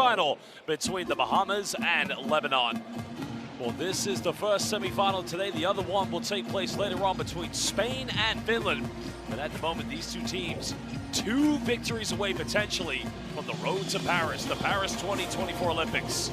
semifinal between the Bahamas and Lebanon. Well, this is the first semifinal today. The other one will take place later on between Spain and Finland. But at the moment, these two teams, 2 victories away potentially from the road to Paris, the Paris 2024 Olympics.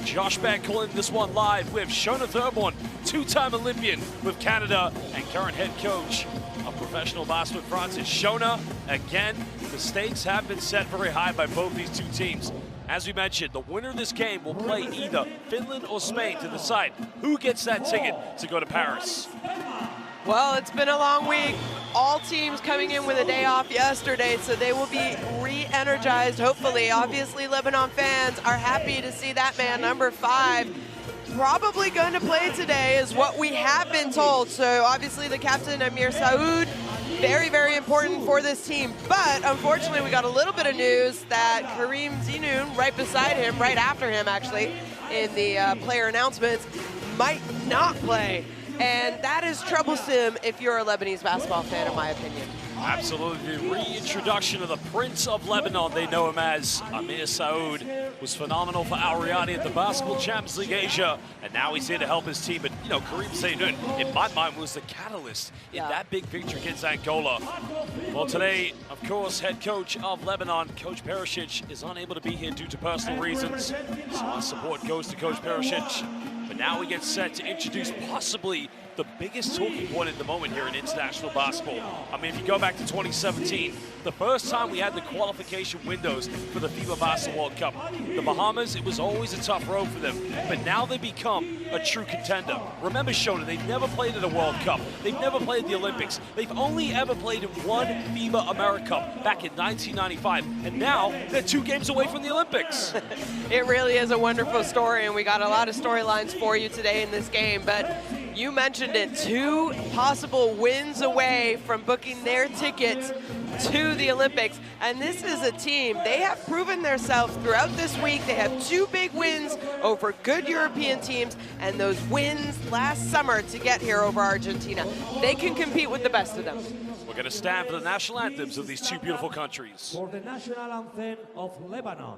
Josh Beck calling this one live with Shona Thurborn, 2-time Olympian with Canada and current head coach of professional basketball Francis. Shona, again, the stakes have been set very high by both these two teams. As we mentioned, the winner of this game will play either Finland or Spain to decide who gets that ticket to go to Paris. Well, it's been a long week. All teams coming in with a day off yesterday, so they will be re-energized, hopefully. Obviously, Lebanon fans are happy to see that man, number 5, probably going to play today, is what we have been told. So obviously the captain, Amir Saoud, very, very important for this team. But unfortunately, we got a little bit of news that Karim Zinoun, right beside him, right after him actually, in the player announcements, might not play. And that is troublesome if you're a Lebanese basketball fan, in my opinion. Absolutely. The reintroduction of the Prince of Lebanon, they know him as, Amir Saoud, was phenomenal for Al Riyadi at the Basketball Champions League Asia, and now he's here to help his team. But, you know, Karim Zinoun, in my mind, was the catalyst in that big victory against Angola. Well, today, of course, head coach of Lebanon, Coach Perisic, is unable to be here due to personal reasons. So our support goes to Coach Perisic. But now we get set to introduce possibly the biggest talking point at the moment here in international basketball. I mean, if you go back to 2017, the first time we had the qualification windows for the FIBA Basketball World Cup. The Bahamas, it was always a tough road for them, but now they become a true contender. Remember, Shona, they've never played at a World Cup. They've never played the Olympics. They've only ever played in one FIBA America Cup back in 1995, and now they're 2 games away from the Olympics. It really is a wonderful story, and we got a lot of storylines for you today in this game, but you mentioned it, 2 possible wins away from booking their tickets to the Olympics. And this is a team, they have proven themselves throughout this week. They have 2 big wins over good European teams, and those wins last summer to get here over Argentina. They can compete with the best of them. We're going to stand for the national anthems of these 2 beautiful countries. For the national anthem of Lebanon.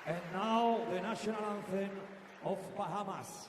And now the national anthem of Bahamas.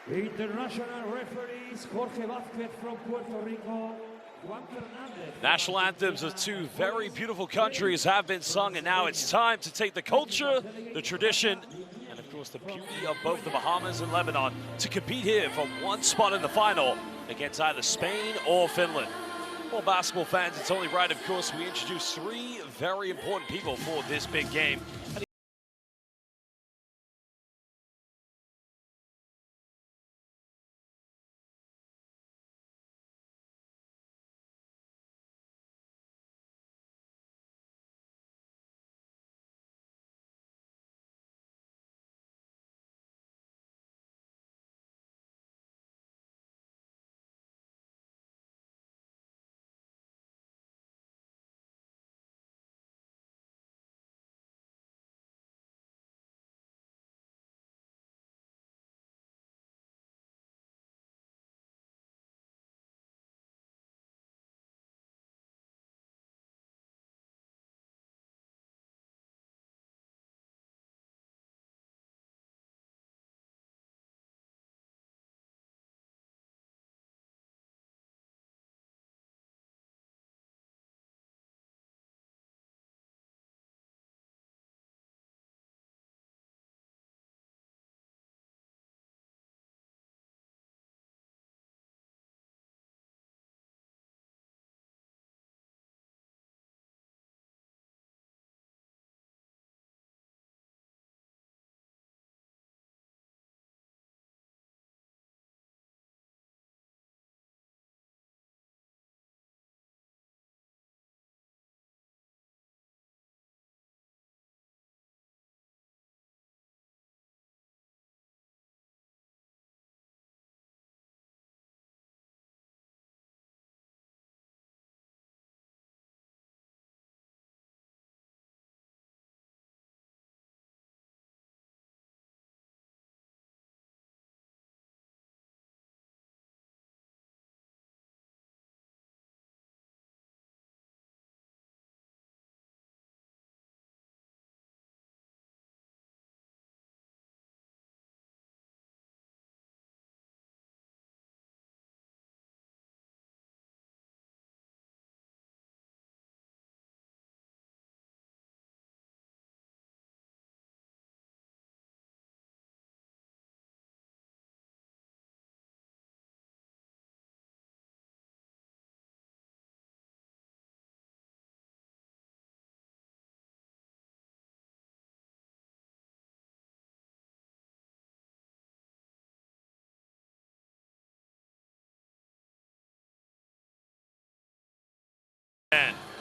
The international referee is Jorge Vázquez from Puerto Rico, National anthems of two very beautiful countries have been sung, and now it's time to take the culture, the tradition, and of course the beauty of both the Bahamas and Lebanon to compete here for one spot in the final against either Spain or Finland. Well, basketball fans, it's only right, of course, we introduce three very important people for this big game.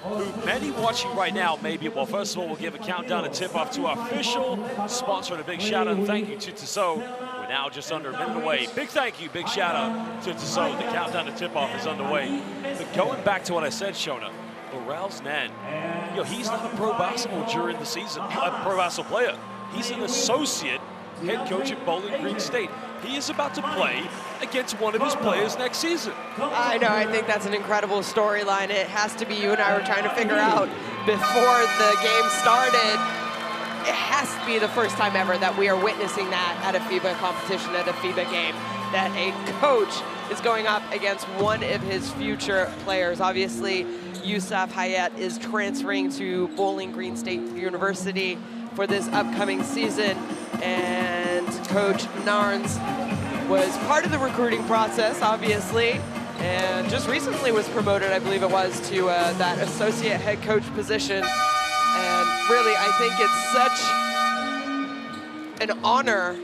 Who many watching right now maybe, well, first of all, we'll give a countdown and tip-off to our official sponsor, and a big shout-out and thank you to Tissot. We're now just under a minute away. Big thank you, big shout-out to Tissot. The countdown and tip-off is underway. But going back to what I said, Shona, Laurel's Nen, he's not a pro basketball during the season, a pro basketball player. He's an associate head coach at Bowling Green State. He is about to play against one of his players next season. I know, I think that's an incredible storyline. It has to be, you and I were trying to figure out before the game started, it has to be the first time ever that we are witnessing that at a FIBA competition, at a FIBA game, that a coach is going up against one of his future players. Obviously, Yusuf Hayat is transferring to Bowling Green State University for this upcoming season, and Coach Narns was part of the recruiting process, obviously, and just recently was promoted, I believe it was, to that associate head coach position. And really, I think it's such an honor,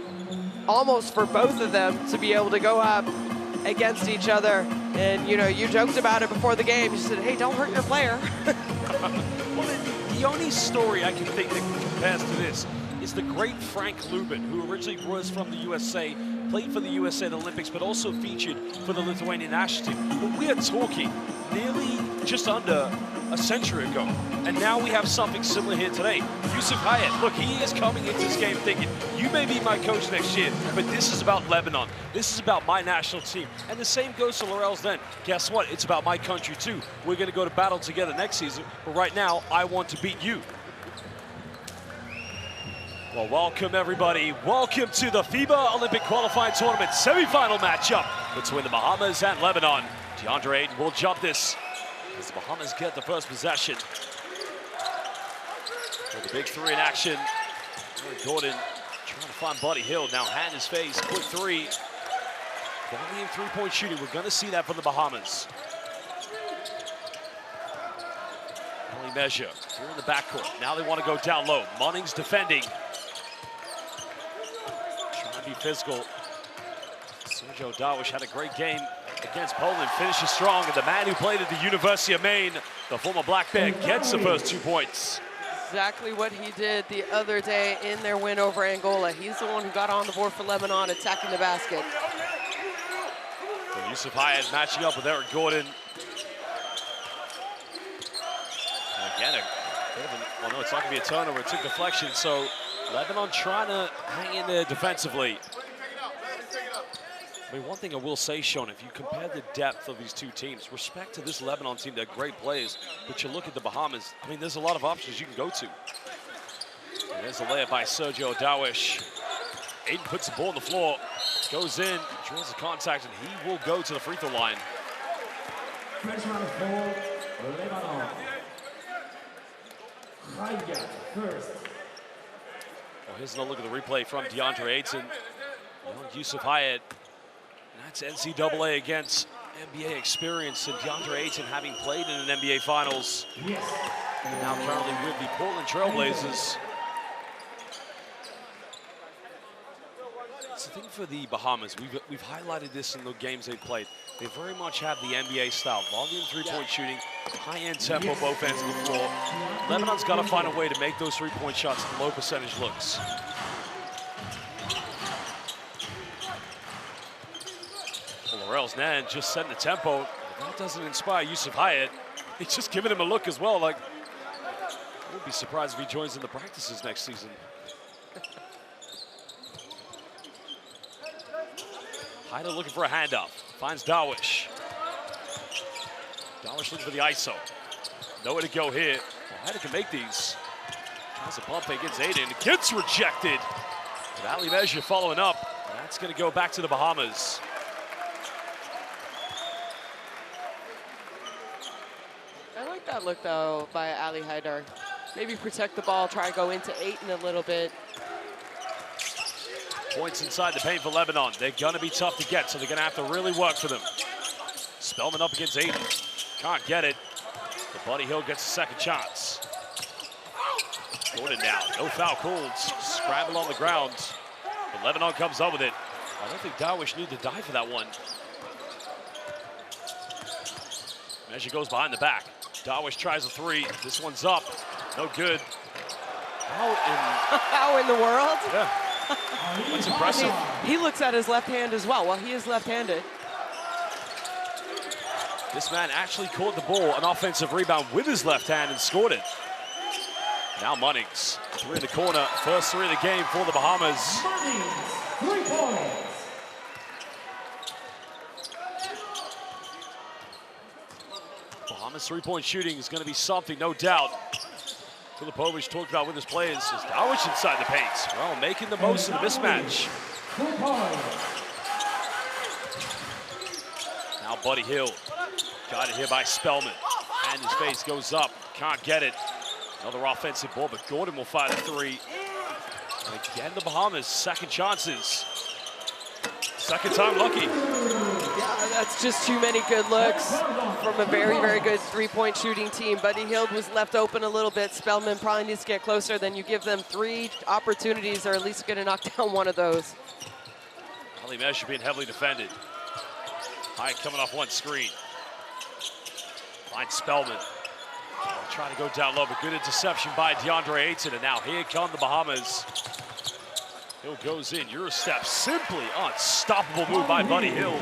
almost for both of them, to be able to go up against each other. And you joked about it before the game. You said, hey, don't hurt your player. Well, the only story I can think that compares to this is the great Frank Lubin, who originally was from the USA, played for the USA at the Olympics, but also featured for the Lithuanian national team. But we are talking nearly just under a century ago, and now we have something similar here today. Yusuf Hayat, look, he is coming into this game thinking, you may be my coach next year, but this is about Lebanon. This is about my national team. And the same goes to Laurel's then. Guess what? It's about my country too. We're going to go to battle together next season, but right now, I want to beat you. Well, welcome everybody. Welcome to the FIBA Olympic Qualifying Tournament semifinal matchup between the Bahamas and Lebanon. DeAndre Ayton will jump this As the Bahamas get the first possession. With the big three in action. Eric Gordon trying to find Buddy Hill. Now hand his face, quick three. Volume three-point shooting. We're going to see that from the Bahamas. Only measure. They're in the backcourt. Now they want to go down low. Munnings defending. Trying to be physical. Sergio Darwish had a great game against Poland. Finishes strong. And the man who played at the University of Maine, the former Black Bear, gets the first 2 points. Exactly what he did the other day in their win over Angola. He's the one who got on the board for Lebanon, attacking the basket. So Yusuf Hayat matching up with Eric Gordon. And again, a bit of well, no, it's not going to be a turnover. It took deflection. So Lebanon trying to hang in there defensively. I mean, one thing I will say, Sean, if you compare the depth of these two teams, respect to this Lebanon team, they're great players, but you look at the Bahamas, I mean, there's a lot of options you can go to. And there's a layup by Sergio Darwish. Aiden puts the ball on the floor, goes in, draws the contact, and he will go to the free throw line. Freshman for Lebanon. Hayat first. Well, here's another look at the replay from DeAndre Ayton. Yusuf Hayat. That's NCAA against NBA experience, and DeAndre Ayton having played in an NBA Finals. Yes. And now currently with the Portland Trailblazers. It's the thing for the Bahamas. We've highlighted this in the games they've played. They very much have the NBA style. Volume three-point shooting, high-end tempo both ends of the floor. Lebanon's got to find a way to make those three-point shots low percentage looks. Laurel's Nan just setting the tempo. That doesn't inspire Yusuf Hayat. He's just giving him a look as well. Like, I wouldn't be surprised if he joins in the practices next season. Hayat looking for a handoff. Finds Darwish. Darwish looking for the ISO. Nowhere to go here. Well, Hayat can make these. Tries a bump against Aiden. It gets rejected. Valley Measure following up. That's going to go back to the Bahamas. That look though by Ali Haidar. Maybe protect the ball, try to go into Ayton a little bit. Points inside the paint for Lebanon. They're gonna be tough to get, so they're gonna have to really work for them. Spellman up against Ayton. Can't get it. But Buddy Hill gets a second chance. Gordon now, no foul called. Scramble on the ground. But Lebanon comes up with it. I don't think Darwish knew to dive for that one. Measure goes behind the back. Darwish tries a three. This one's up. No good. How in the world? Yeah. That's impressive. He looks at his left hand as well. Well, he is left-handed. This man actually caught the ball, an offensive rebound with his left hand and scored it. Now Munnings, three in the corner. First three of the game for the Bahamas. Munnings, 3 points. Bahamas three-point shooting is going to be something, no doubt. Filipovic talked about with his players. Is Darwish inside the paint? Well, making the most of the mismatch. 2 points. Now Buddy Hill, got it here by Spellman. And his face goes up, can't get it. Another offensive ball, but Gordon will fire the three. And again, the Bahamas, second chances. Second time lucky. Yeah, that's just too many good looks from a very, very good three-point shooting team. Buddy Hill was left open a little bit. Spellman probably needs to get closer. Then you give them 3 opportunities, or at least going to knock down one of those. Ali Measure being heavily defended. High coming off one screen. Finds Spellman. Trying to go down low, but good interception by DeAndre Ayton. And now here come the Bahamas. Hill goes in, Eurostep, simply unstoppable move by Buddy Hill.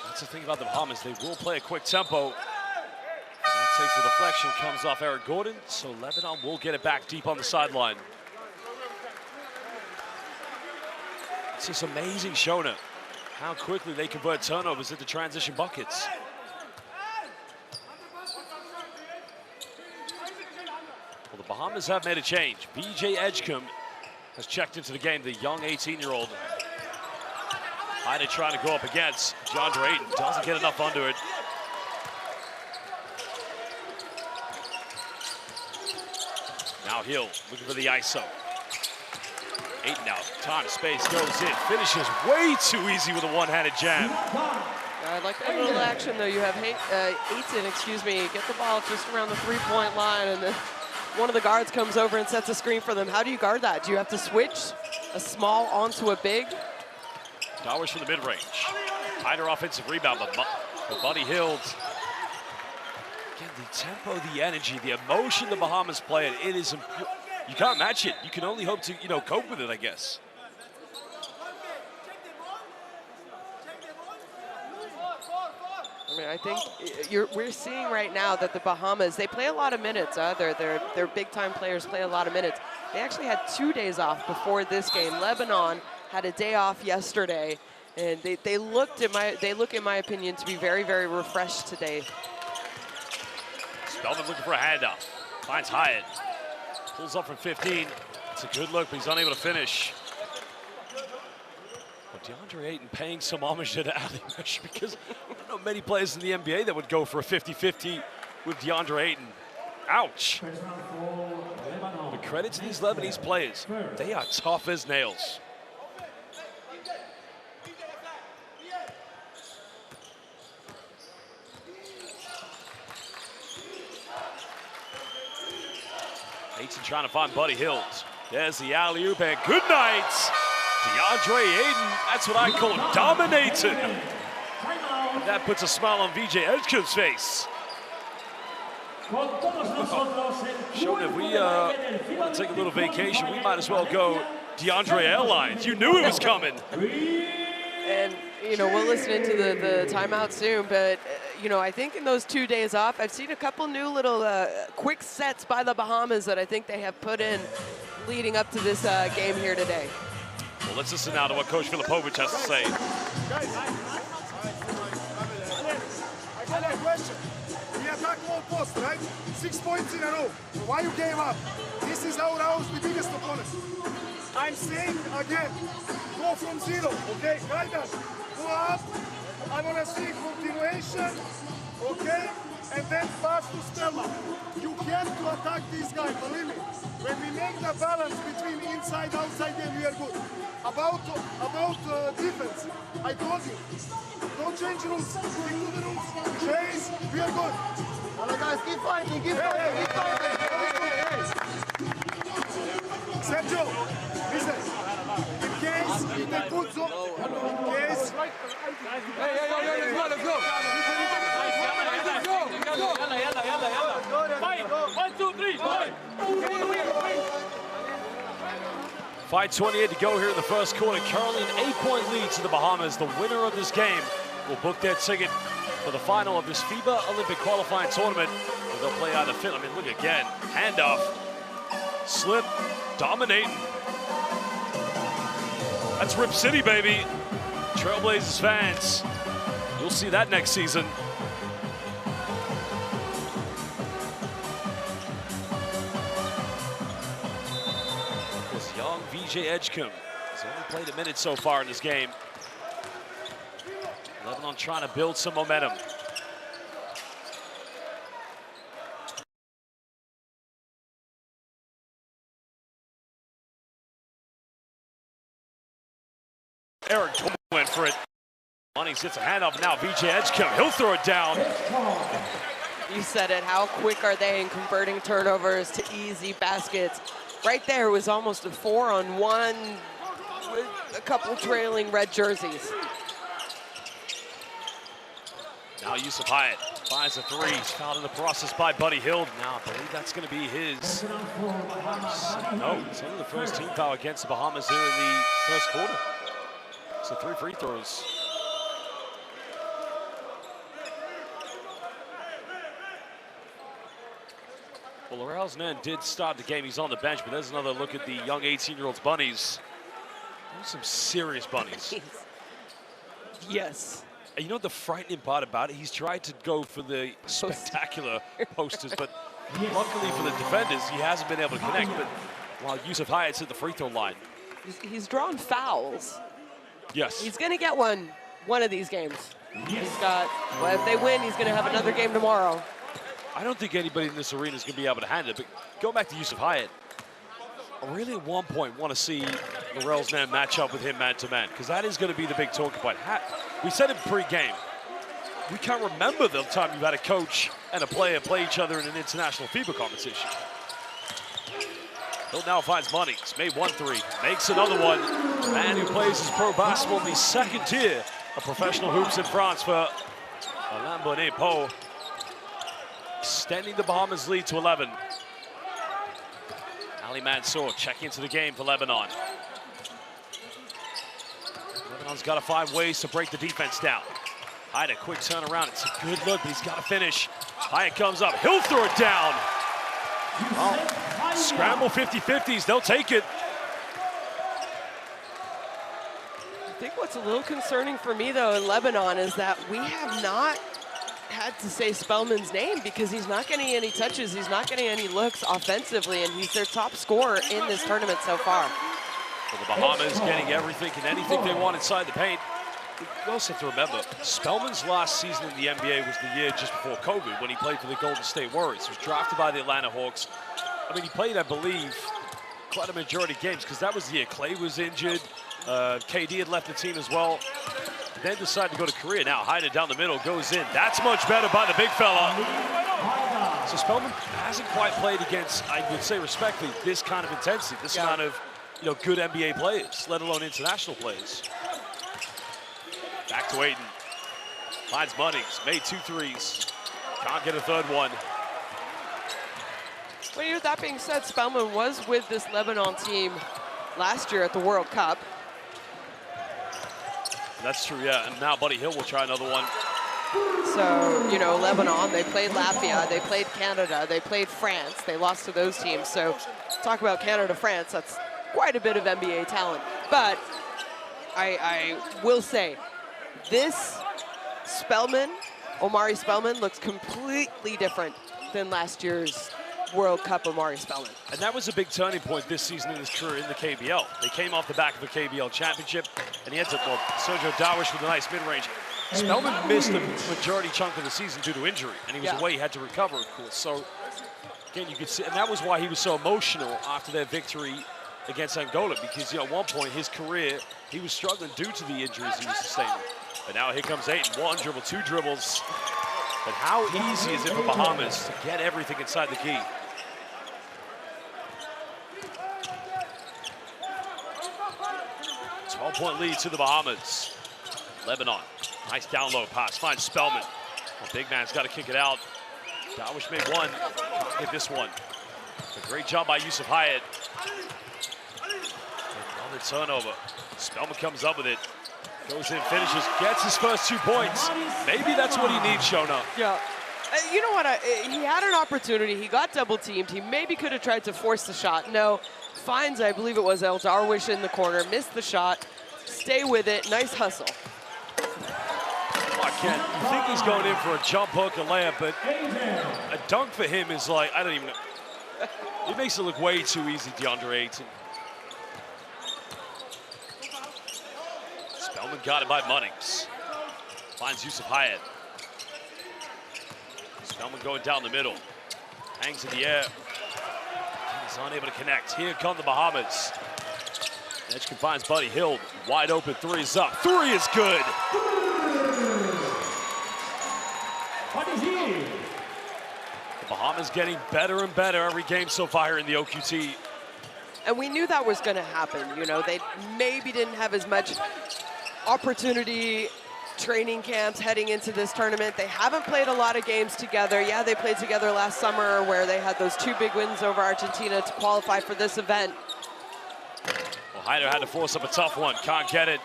That's the thing about the Bahamas, they will play a quick tempo. That takes the deflection, comes off Eric Gordon, so Lebanon will get it back deep on the sideline. It's just amazing, Shona, how quickly they convert turnovers into transition buckets. Well, the Bahamas have made a change. B.J. Edgecombe has checked into the game, the young 18-year-old. Hyder trying to go up against DeAndre Ayton. Doesn't get enough under it. Now Hill looking for the ISO. Ayton now, time, space, goes in, finishes way too easy with a one-handed jam. I like that little action though. You have Ayton, get the ball just around the three-point line, and then one of the guards comes over and sets a screen for them. How do you guard that? Do you have to switch a small onto a big? Dawes from the mid-range. Hyder offensive rebound, but Buddy Hield. Again, the tempo, the energy, the emotion the Bahamas play, it is, you can't match it. You can only hope to, cope with it, I guess. I mean, I think we're seeing right now that the Bahamas, they play a lot of minutes. Their big-time players play a lot of minutes. They actually had 2 days off before this game. Lebanon had a day off yesterday, and they look, in my opinion, to be very, very refreshed today. Spellman looking for a handoff. Finds Hyatt. Pulls up from 15. It's a good look, but he's unable to finish. But DeAndre Ayton paying some homage to the alley mesh, because I don't know many players in the NBA that would go for a 50-50 with DeAndre Ayton. Ouch. But credit to these Lebanese players. They are tough as nails. Ayton trying to find Buddy Hield. There's the alley-oop, and good night. DeAndre Ayton, that's what I call dominating. And that puts a smile on VJ Edgecombe's face. Showing if we want to take a little vacation, we might as well go DeAndre Airlines. You knew it was coming. And, we'll listen into the timeout soon, but, I think in those 2 days off, I've seen a couple new little quick sets by the Bahamas that I think they have put in leading up to this game here today. Well, let's listen now to what Coach Filipovic has to say. Guys, I got a question. We attack low post, right? 6 points in a row. Why you gave up? This is our house, the biggest opponent. I'm saying again, go from zero, okay? Guys, go up. I want to see continuation, okay? And then pass to Stella. You have to attack this guy, believe me. When we make the balance between inside, outside game, we are good. About defense, I told you, don't change rules. Stick to the rules. Chase, we are good. All right, guys, keep fighting, keep fighting, keep fighting. Sergio, listen. In case if they put zone, in case. Let's go. Fight. 1, 2, 3, fight. 5:28 to go here in the first quarter. Currently an 8-point lead to the Bahamas. The winner of this game will book their ticket for the final of this FIBA Olympic qualifying tournament, where they'll play either Finland. I mean, look again. Handoff. Slip. Dominating. That's Rip City, baby. Trailblazers fans. You'll see that next season. Young VJ Edgecombe has only played a minute so far in this game. Lebanon trying to build some momentum. Eric went for it. Money gets a handoff now. VJ Edgecombe, he'll throw it down. You said it. How quick are they in converting turnovers to easy baskets? Right there was almost a 4-on-1 with a couple trailing red jerseys. Now Yusuf Hyatt finds a three. He's fouled in the process by Buddy Hield. Now I believe that's going to be his. No, it's only the first team foul against the Bahamas here in the first quarter. So 3 free throws. Well, Laurel's man did start the game. He's on the bench, but there's another look at the young 18-year-old bunnies. Those are some serious bunnies. Yes. And you know what the frightening part about it? He's tried to go for the spectacular posters, but luckily for the defenders, he hasn't been able to connect. But while Yusuf Hyatt's at the free throw line. He's drawn fouls. Yes. He's going to get one of these games. He's got, well, if they win, he's going to have another game tomorrow. I don't think anybody in this arena is going to be able to handle it, but go back to Yusuf Hyatt. I really at one point want to see Morel's man match up with him man-to-man, because that is going to be the big talking point. We said it pre-game. We can't remember the time you've had a coach and a player play each other in an international FIBA competition. Hill now finds Munnings, made 1-3, makes another one. Man who plays his pro basketball in the second tier of professional hoops in France for Alain Bonnet-Poe, extending the Bahamas lead to 11. Ali Mansour checking into the game for Lebanon. Lebanon's got to find ways to break the defense down. Hyatt, a quick turnaround. It's a good look, but he's got to finish. Hyatt comes up. He'll throw it down. Well, scramble 50-50s. They'll take it. I think what's a little concerning for me, though, in Lebanon is that we have not had to say Spellman's name because he's not getting any touches. He's not getting any looks offensively, and he's their top scorer in this tournament so far. So the Bahamas getting everything and anything they want inside the paint. You also have to remember, Spellman's last season in the NBA was the year just before COVID when he played for the Golden State Warriors. He was drafted by the Atlanta Hawks. I mean, he played, I believe, quite a majority of games because that was the year Clay was injured. KD had left the team as well. Then decided to go to Korea. Now Hyatt down the middle, goes in. That's much better by the big fella. So Spellman hasn't quite played against, I would say respectfully, this kind of intensity, this amount of good NBA players, let alone international players. Back to Ayton. Finds Munnings, made 2 threes. Can't get a third one. Well, with that being said, Spellman was with this Lebanon team last year at the World Cup. That's true, yeah. And now Buddy Hill will try another one. So, Lebanon, they played Latvia, they played Canada, they played France. They lost to those teams. So, talk about Canada, France, that's quite a bit of NBA talent. But I will say, this Spellman, Omari Spellman, looks completely different than last year's World Cup Omari Spellman. And that was a big turning point this season in his career in the KBL. They came off the back of a KBL championship, and he ends up, Sergio Darwish with a nice mid-range. Spellman missed the majority chunk of the season due to injury, and he was away, he had to recover, of course. So, again, you could see, and that was why he was so emotional after their victory against Angola, because, at one point, his career, he was struggling due to the injuries he was sustaining. But now here comes Ayton, 1 dribble, 2 dribbles. But how easy is it for Bahamas to get everything inside the key? Point lead to the Bahamas. Lebanon, nice down low pass, finds Spellman. The big man's got to kick it out. Darwish made 1, can't get this one. A great job by Yusuf Hyatt. Another turnover. Spellman comes up with it, goes in, finishes, gets his first 2 points. Maybe that's what he needs, Shona. Yeah. You know what, he had an opportunity, he got double teamed, he maybe could have tried to force the shot. No, finds, I believe it was El Darwish in the corner, missed the shot. Stay with it, nice hustle. Oh, Ken, you think he's going in for a jump hook, a layup, but a dunk for him is like, I don't even know. It makes it look way too easy, DeAndre Ayton. Spellman got it by Munnings. Finds Yusuf Hyatt. Spellman going down the middle. Hangs in the air. He's unable to connect. Here come the Bahamas. Edge finds Buddy Hill. Wide open, 3 is up. 3 is good. The Bahamas getting better and better every game so far here in the OQT. And we knew that was going to happen. They maybe didn't have as much opportunity, training camps heading into this tournament. They haven't played a lot of games together. Yeah, they played together last summer where they had those 2 big wins over Argentina to qualify for this event. Well, Hyder had to force up a tough one, can't get it.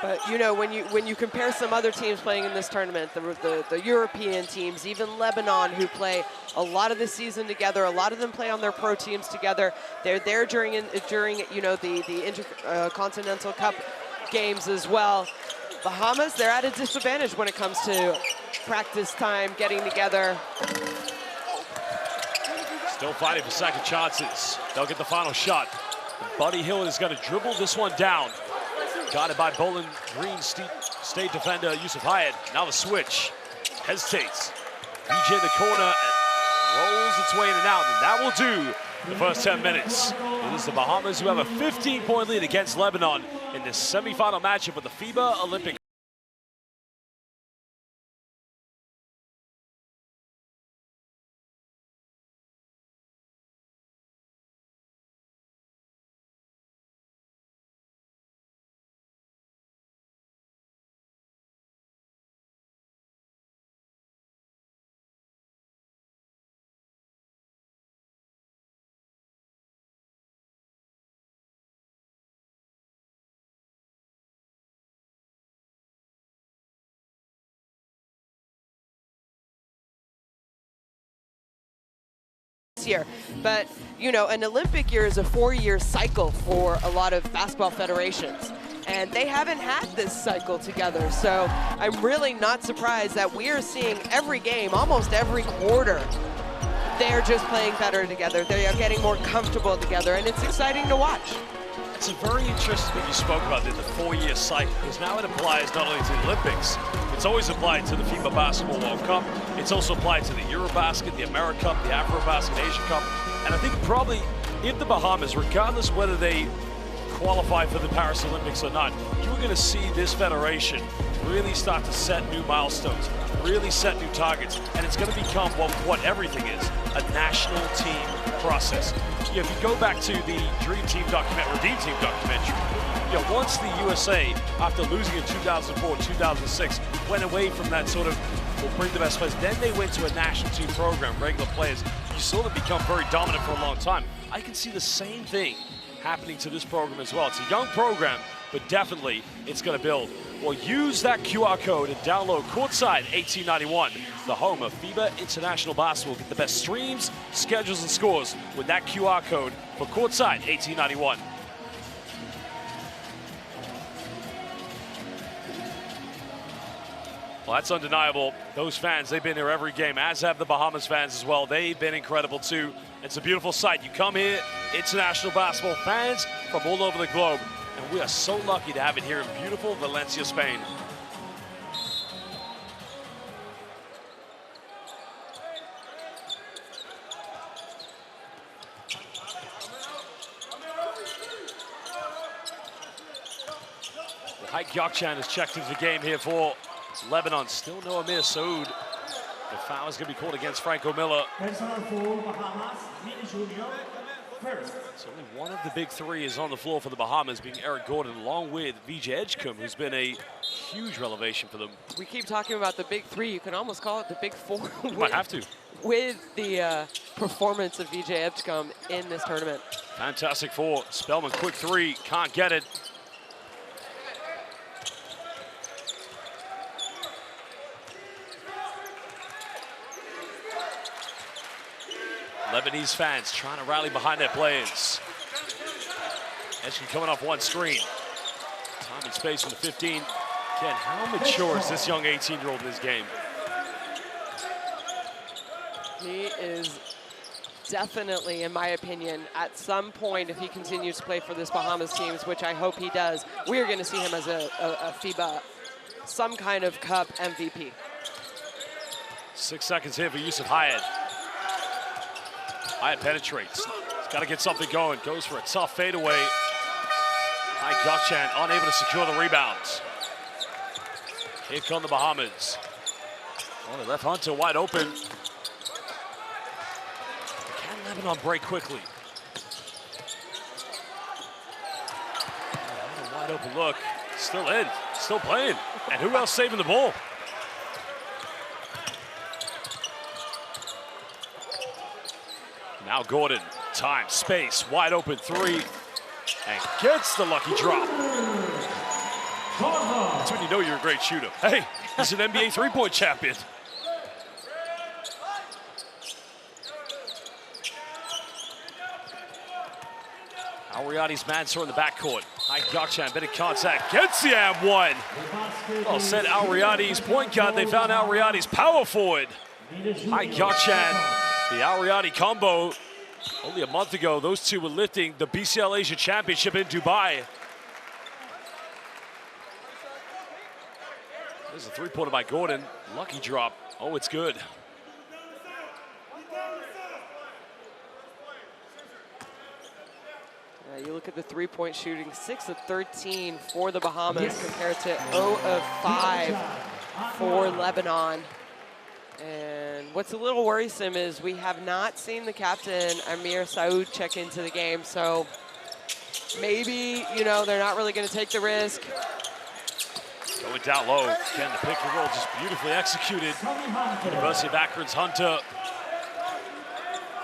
But when you compare some other teams playing in this tournament, the European teams, even Lebanon, who play a lot of the season together, a lot of them play on their pro teams together. They're there during the Intercontinental Cup games as well. Bahamas, they're at a disadvantage when it comes to practice time, getting together. Still fighting for second chances. They'll get the final shot. Buddy Hill is going to dribble this one down. Guarded by Bowling Green State defender Yusuf Hayat. Now the switch. Hesitates. VJ in the corner and rolls its way in and out. And that will do the first 10 minutes. It is the Bahamas who have a 15-point lead against Lebanon in this semifinal matchup of the FIBA Olympic. Year. But, you know, an Olympic year is a 4-year cycle for a lot of basketball federations. And they haven't had this cycle together. So I'm really not surprised that we are seeing every game, almost every quarter, they're just playing better together. They are getting more comfortable together, and it's exciting to watch. It's a very interesting thing you spoke about, the 4-year cycle, because now it applies not only to the Olympics, it's always applied to the FIBA Basketball World Cup. It's also applied to the Eurobasket, the AmeriCup, the Afrobasket, Asia Cup. And I think probably if the Bahamas, regardless whether they qualify for the Paris Olympics or not, you're going to see this federation really start to set new milestones, really set new targets, and it's going to become what everything is, a national team process. You know, if you go back to the Dream Team documentary, Redeem Team documentary, you know, once the USA, after losing in 2004, 2006, went away from that sort of, we'll bring the best players, then they went to a national team program, regular players. You saw them become very dominant for a long time. I can see the same thing happening to this program as well. It's a young program, but definitely it's going to build. Well, use that QR code and download Courtside 1891, the home of FIBA International Basketball. Get the best streams, schedules, and scores with that QR code for Courtside 1891. Well, that's undeniable. Those fans, they've been here every game, as have the Bahamas fans as well. They've been incredible, too. It's a beautiful sight. You come here, international basketball fans from all over the globe. And we are so lucky to have it here in beautiful Valencia, Spain. Haik Gökçen has checked into the game here for Lebanon. Still no Amir Saud. The foul is going to be called against Franco Miller. So only one of the big three is on the floor for the Bahamas, being Eric Gordon, along with VJ Edgecombe, who's been a huge revelation for them. We keep talking about the big three. You can almost call it the big four. You might have to. With the performance of VJ Edgecombe in this tournament. Fantastic four. Spellman, quick three, can't get it. Lebanese fans trying to rally behind their players. Edgecombe coming off one screen. Time and space from the 15. Again, how mature is this young 18-year-old in this game? He is definitely, in my opinion, at some point, if he continues to play for this Bahamas teams, which I hope he does, we are going to see him as a FIBA, some kind of cup MVP. 6 seconds here for Yusuf Hayat. Hayat penetrates. He's got to get something going. Goes for a tough fadeaway. Haik Gökçen unable to secure the rebounds. Here come the Bahamas. Oh, they left Hunter wide open. Can Lebanon break quickly? Oh, wide open look. Still in. Still playing. And who else saving the ball? Now Gordon, time, space, wide open three, and gets the lucky drop. That's when you know you're a great shooter. Hey, he's an NBA three-point champion. Ariadne's Mansour in the backcourt. Haik Gökçen, bit of contact, gets the and one. Well said, Ariadne's point guard. They found Ariadne's power forward. Haik Gökçen. The Ariadne combo, only a month ago, those two were lifting the BCL Asia Championship in Dubai. There's a three-pointer by Gordon. Lucky drop. Oh, it's good. You look at the three-point shooting, 6 of 13 for the Bahamas compared to 0 of 5 for Lebanon. And what's a little worrisome is we have not seen the captain, Amir Saud, check into the game. So maybe, you know, they're not really going to take the risk. Going down low. Again, the pick and roll just beautifully executed. University of Akron's Hunter.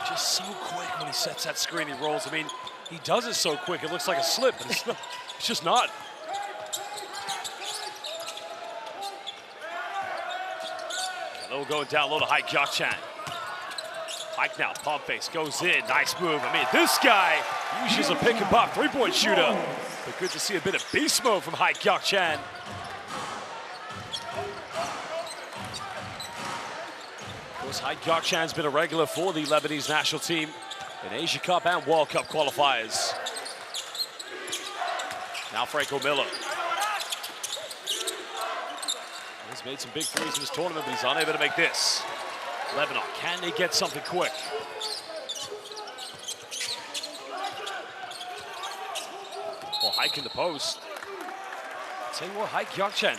Just so quick when he sets that screen, he rolls. I mean, he does it so quick, it looks like a slip, but it's, not, it's just not. Khalil going down low to Haik Gyakchan. Haik now, pump face, goes in, nice move. I mean, this guy usually is a pick and pop three-point shooter, but good to see a bit of beast mode from Haik Gyakchan. Of course, Haik Gyakchan's been a regular for the Lebanese national team in Asia Cup and World Cup qualifiers. Now Franco Miller. He's made some big threes in this tournament, but he's unable to make this. Lebanon, can they get something quick? Well, Haik in the post. Tell you what, Haik Gyakchan,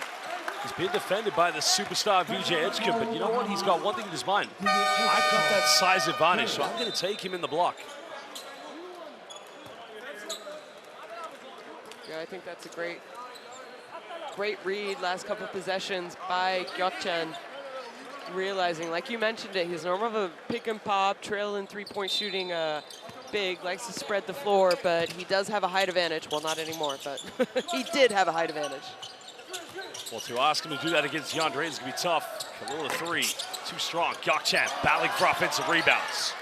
he's being defended by the superstar VJ Edgecombe, but you know what? He's got one thing in his mind. I've got that size advantage, so I'm going to take him in the block. Yeah, I think that's a great read. Last couple of possessions by Gyakchan. Realizing, like you mentioned it, he's normal of a pick and pop, trail and three-point shooting big, likes to spread the floor, but he does have a height advantage. Well, not anymore, but he did have a height advantage. Well, to ask him to do that against DeAndre is going to be tough. Khalil, a three, too strong. Gyakchan battling for offensive rebounds.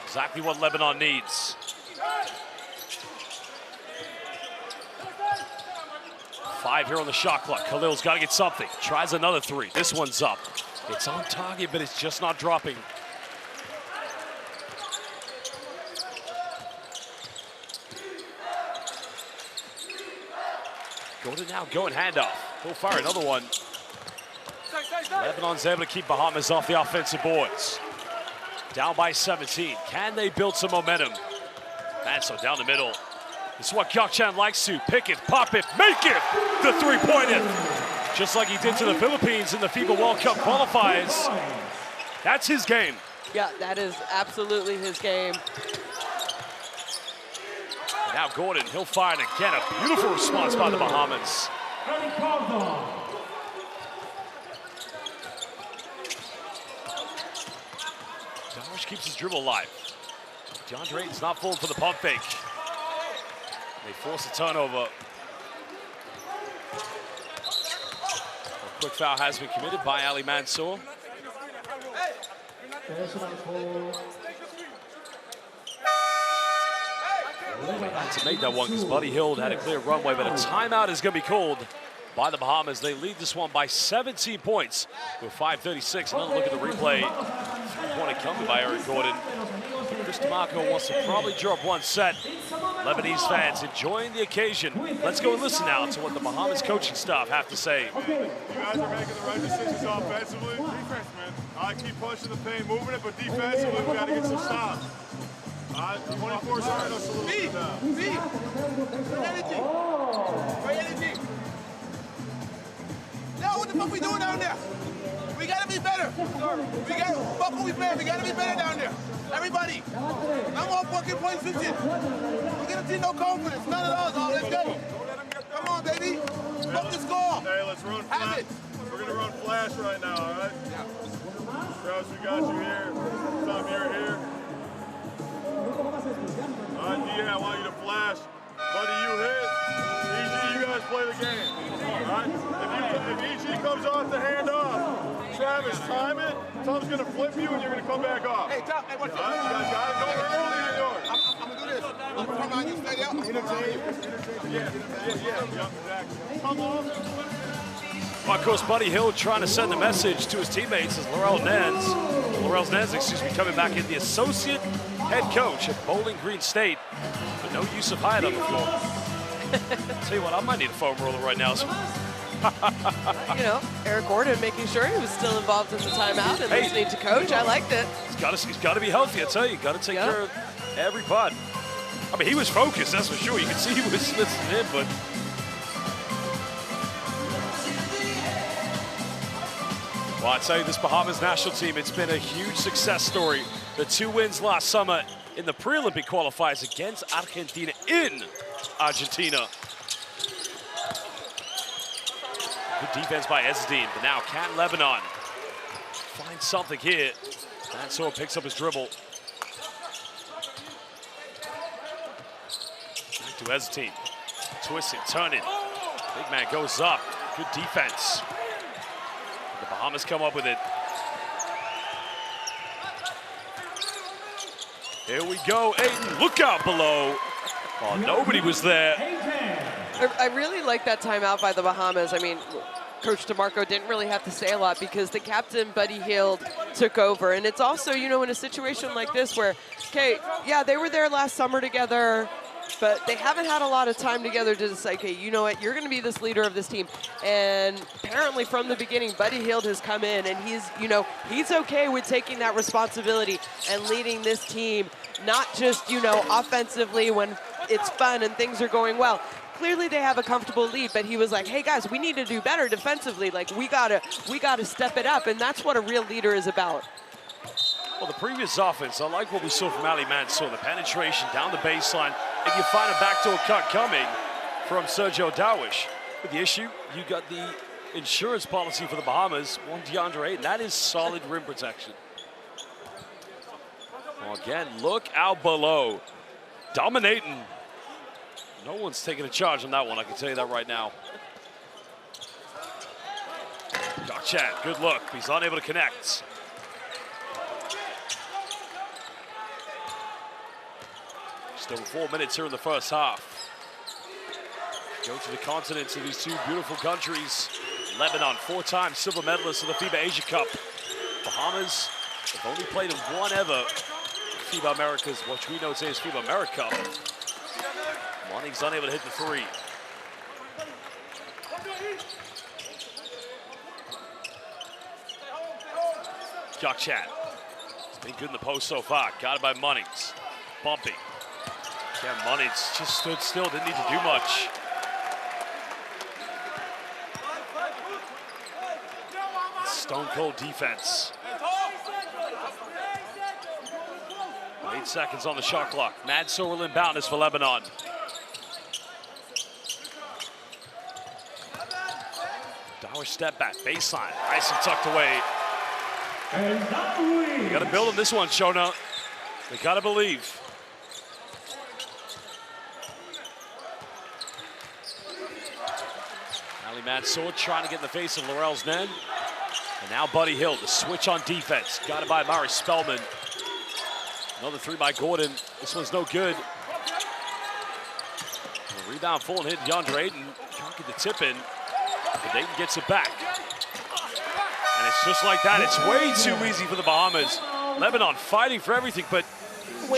Exactly what Lebanon needs. 5 here on the shot clock. Khalil's got to get something. Tries another three. This one's up. It's on target, but it's just not dropping. Gordon now going handoff. He'll fire another one. Lebanon's able to keep Bahamas off the offensive boards. Down by 17. Can they build some momentum? And so down the middle. This is what Gyakchan likes to. Pick it, pop it, make it! The three-pointer. Just like he did to the Philippines in the FIBA World Cup qualifiers. That's his game. Yeah, that is absolutely his game. Now Gordon, he'll fire it again. A beautiful response by the Bahamas. Darvish keeps his dribble alive. DeAndre is not falling for the pump fake. They force a turnover. A quick foul has been committed by Ali Mansour. Had to make that one because Buddy Hield had a clear runway, but a timeout is going to be called by the Bahamas. They lead this one by 17 points with 5:36. Another look at the replay. Three-pointer coming by Eric Gordon. Chris DeMarco wants to probably drop one set. Lebanese fans enjoying the occasion. Let's go and listen now to what the Bahamas coaching staff have to say. You guys are making the right decisions offensively. Defense, man. I keep pushing the paint, moving it, but defensively, we got to get some stops. 24 is hurting us a little bit now. Now what the fuck we doing down there? We gotta be better. Fuck what we playing. We gotta be better down there. Everybody. I'm all fucking point switching. We get a team no confidence. None of those. Oh, let's go. Come on, baby. Fuck the score. Hey, let's run flash. We're gonna run flash right now, all right? Strauss, we got you here. Tom, you're here. All right, D, I want you to flash. Buddy, you hit. EG, you guys play the game. All right? If EG comes off the handoff, Travis, time it. Tom's going to flip you, and you're going to come back off. Hey, Tom, hey, what's up? All right, you guys got it. Go early in yours. I'm going to do this. I'm going to come out and stay out. Yeah, exactly. Come on. Well, of course, Buddy Hield trying to send a message to his teammates as Laurel Nance, coming back in the associate head coach at Bowling Green State, but no use of Hyatt on the floor. Tell you what, I might need a foam roller right now. So You know, Eric Gordon making sure he was still involved in the timeout and listening to coach. I liked it. He's got to be healthy, I tell you. Got to take care of every putt. I mean, he was focused, that's for sure. You can see he was listening in, but... Well, I tell you, this Bahamas national team, it's been a huge success story. The 2 wins last summer in the pre-Olympic qualifiers against Argentina in Argentina. Good defense by Ezzedine, but now can Lebanon find something here? Mansour picks up his dribble. Back to Ezzedine. Twisting, turning. Big man goes up. Good defense. The Bahamas come up with it. Here we go, Aiden. Look out below. Oh, nobody was there. I really like that timeout by the Bahamas. I mean, Coach DeMarco didn't really have to say a lot because the captain, Buddy Hield, took over. And it's also, you know, in a situation like this where, okay, yeah, they were there last summer together, but they haven't had a lot of time together to decide, okay, you know what, you're going to be this leader of this team. And apparently from the beginning, Buddy Hield has come in and he's, you know, he's okay with taking that responsibility and leading this team, not just, you know, offensively when it's fun and things are going well. Clearly they have a comfortable lead, but he was like, hey guys, we need to do better defensively. Like we gotta step it up, and that's what a real leader is about. Well, the previous offense, I like what we saw from Ali Mansour, the penetration down the baseline, and you find a backdoor cut coming from Sergio Darwish. But the issue, you got the insurance policy for the Bahamas, one DeAndre Ayton. That is solid rim protection. Well, again, look out below. Dominating. No one's taking a charge on that one, I can tell you that right now. Gotchat, good look. He's unable to connect. Still 4 minutes here in the first half. Go to the continents of these two beautiful countries. Lebanon, 4-time silver medalist of the FIBA Asia Cup. Bahamas have only played in one ever FIBA Americas, which we know today is FIBA America. Manning's unable to hit the three. Gotchat. He's been good in the post so far. Got it by Munnings. Bumping. Yeah, Munnings just stood still, didn't need to do much. Stone cold defense. 8 seconds on the shot clock. Mansour will inbound this for Lebanon. Darwish step back, baseline, nice and tucked away. We gotta build on this one, Shona. We gotta believe. Ali Mansour trying to get in the face of Laurel's Nen. And now Buddy Hield, the switch on defense. Got it by Mari Spellman. Another three by Gordon. This one's no good. The rebound full and hit DeAndre Ayton. Can't get the tip in. But Ayton gets it back. And it's just like that. It's way too easy for the Bahamas. Lebanon fighting for everything, but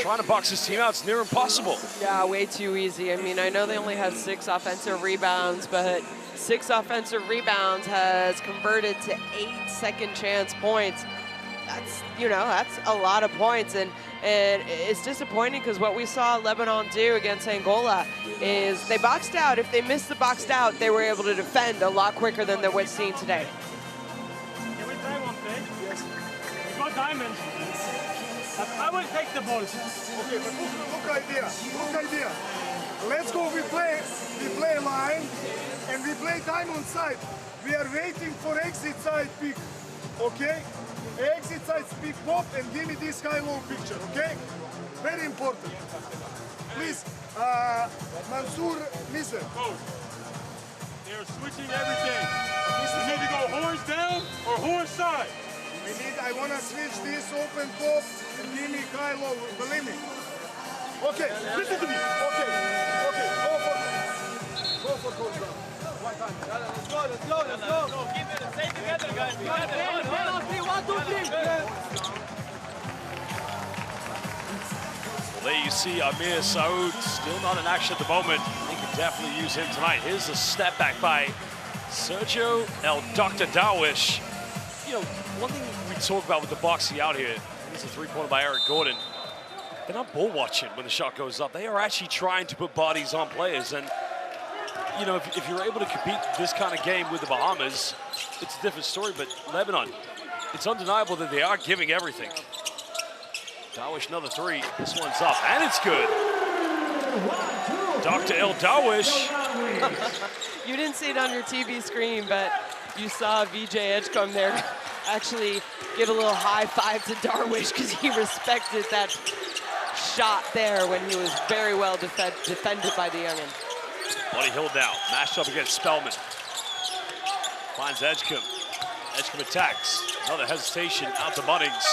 trying to box this team out, it's near impossible. Yeah, way too easy. I mean, I know they only have 6 offensive rebounds, but 6 offensive rebounds has converted to 8 second chance points. That's, you know, that's a lot of points. And it's disappointing because what we saw Lebanon do against Angola is they boxed out. If they missed the boxed out, they were able to defend a lot quicker than they're seeing today. Can we try one thing? Yes. We got diamonds. I will take the ball. Okay, but look idea. Look idea. Let's go. We play line, and we play time on side. We are waiting for exit side pick. Okay? Exit side pick pop and give me this high-low picture. Okay? Very important. Please, Mansour, listen. Coach, they're switching everything. You need to go horns down or horns side. I want to switch this open pop and give me high-low. Believe me. Okay, listen to me. Okay, go for goal down. One time. Let's go. Keep it. Stay together, guys. We got it. 1, 2, 3. Well, there you see Amir Saud, still not in action at the moment. They could definitely use him tonight. Here's a step back by Sergio El Dr. Darwish. You know, one thing we talk about with the boxing out here, it's a three-pointer by Eric Gordon. They're not ball watching when the shot goes up. They are actually trying to put bodies on players. And, you know, if you're able to compete this kind of game with the Bahamas, it's a different story. But Lebanon, it's undeniable that they are giving everything. Darwish, another three. This one's up, and it's good. Dr. El Darwish. You didn't see it on your TV screen, but you saw VJ Edgecombe there actually give a little high five to Darwish because he respected that shot there when he was very well defended by the youngin. Buddy Hill now, mashed up against Spellman. Finds Edgecombe. Edgecombe attacks. Another hesitation out to Munnings.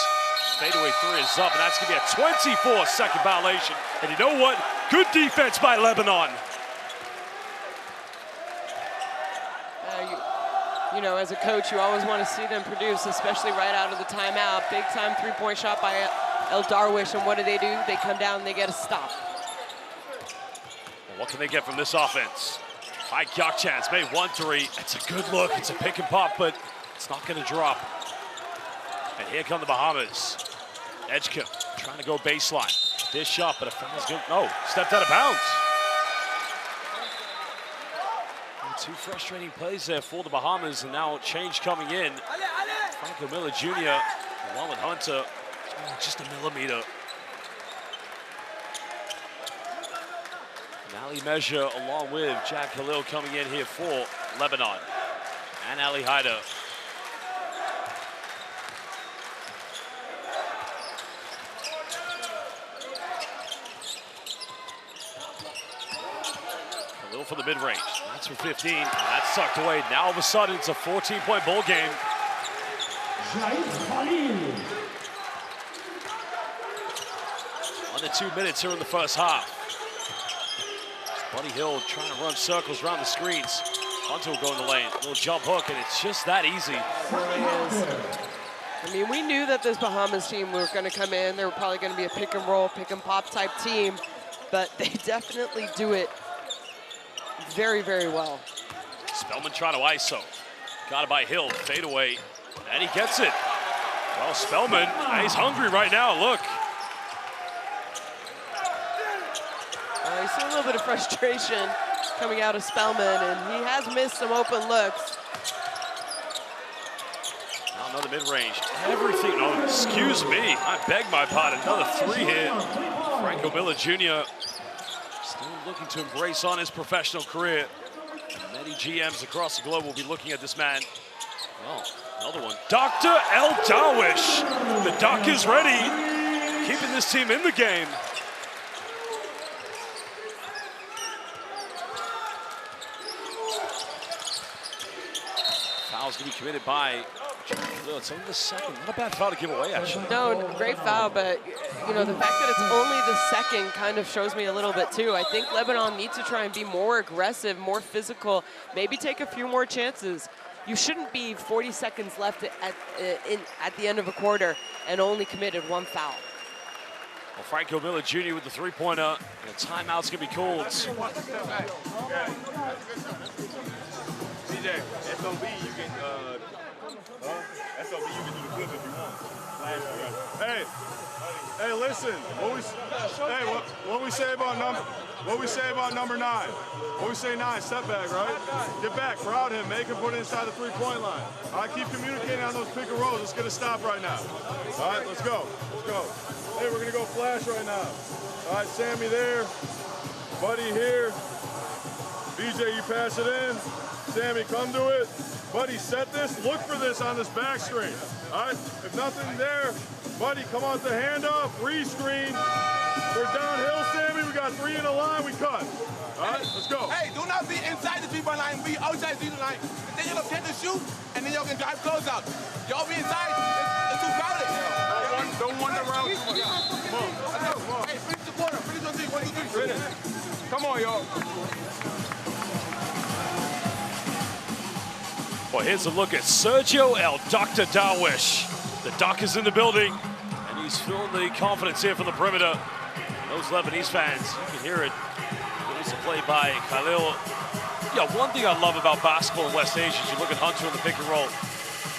Fadeaway three is up, and that's going to be a 24-second violation. And you know what? Good defense by Lebanon. You know, as a coach, you always want to see them produce, especially right out of the timeout. Big-time three-point shot by El Darwish, and what do? They come down and they get a stop. Well, what can they get from this offense? High Gyok chance, made 1-3. It's a good look. It's a pick and pop, but it's not going to drop. And here come the Bahamas. Edgecombe trying to go baseline. This shot, but a foul's good. No, stepped out of bounds. And two frustrating plays there for the Bahamas, and now change coming in. Franco Miller Jr. along with Hunter. Oh, just a millimeter. And Ali Measure along with Jack Khalil coming in here for Lebanon. And Ali Haida. For the mid-range. That's for 15. That's tucked away. Now all of a sudden it's a 14-point ball game. Under 2 minutes here in the first half. Buddy Hill trying to run circles around the screens. Hunter will go in the lane. A little jump hook, and it's just that easy. It really is. I mean, we knew that this Bahamas team were going to come in. They were probably going to be a pick and roll, pick and pop type team, but they definitely do it very, very well. Spellman trying to ISO. Got it by Hill, fade away, and he gets it. Well, Spellman, he's hungry right now, look. You see a little bit of frustration coming out of Spellman, and he has missed some open looks. Now another mid-range, everything, oh, excuse me, I beg my pardon, another three hit. Franco Miller Jr. still looking to embrace on his professional career. Many GMs across the globe will be looking at this man. Oh, another one. Dr. El Darwish. The doc is ready, keeping this team in the game. Foul's gonna be committed by it's only the second. Not a bad foul to give away, actually. No, great foul, but you know, the fact that it's only the second kind of shows me a little bit too. I think Lebanon needs to try and be more aggressive, more physical, maybe take a few more chances. You shouldn't be 40 seconds left at the end of a quarter and only committed one foul. Well, Franco Miller Jr. with the three-pointer. The timeout's gonna be called. CJ, SOB, you can, SOB, you can do the flip if you want. Hey, listen. What we say about number 9? What we say 9? Step back, right? Get back, crowd him, make him put it inside the three-point line. All right, keep communicating on those pick and rolls. It's gonna stop right now. All right, let's go. Hey, we're gonna go flash right now. All right, Sammy there, Buddy here. BJ, you pass it in. Sammy, come to it. Buddy, set this. Look for this on this back screen. All right, if nothing there, Buddy, come on the handoff, re-screen. We're downhill, Sammy. We got 3 in a line. We cut. All right, let's go. Hey, do not be inside the three-point line. Be outside the line. Then you're gonna get the shoot, and then y'all can drive close out. Y'all be inside. It's too crowded. Don't wander around. Come on. Hey, finish the quarter. Finish the 3. 1, 2, 3. Come on, y'all. Well, here's a look at Sergio El Dr. Darwish. The doc is in the building, and he's feeling the confidence here from the perimeter. Those Lebanese fans, you can hear it. There's a play by Khalil Yeah, one thing I love about basketball in West Asia is you look at Hunter in the pick and roll.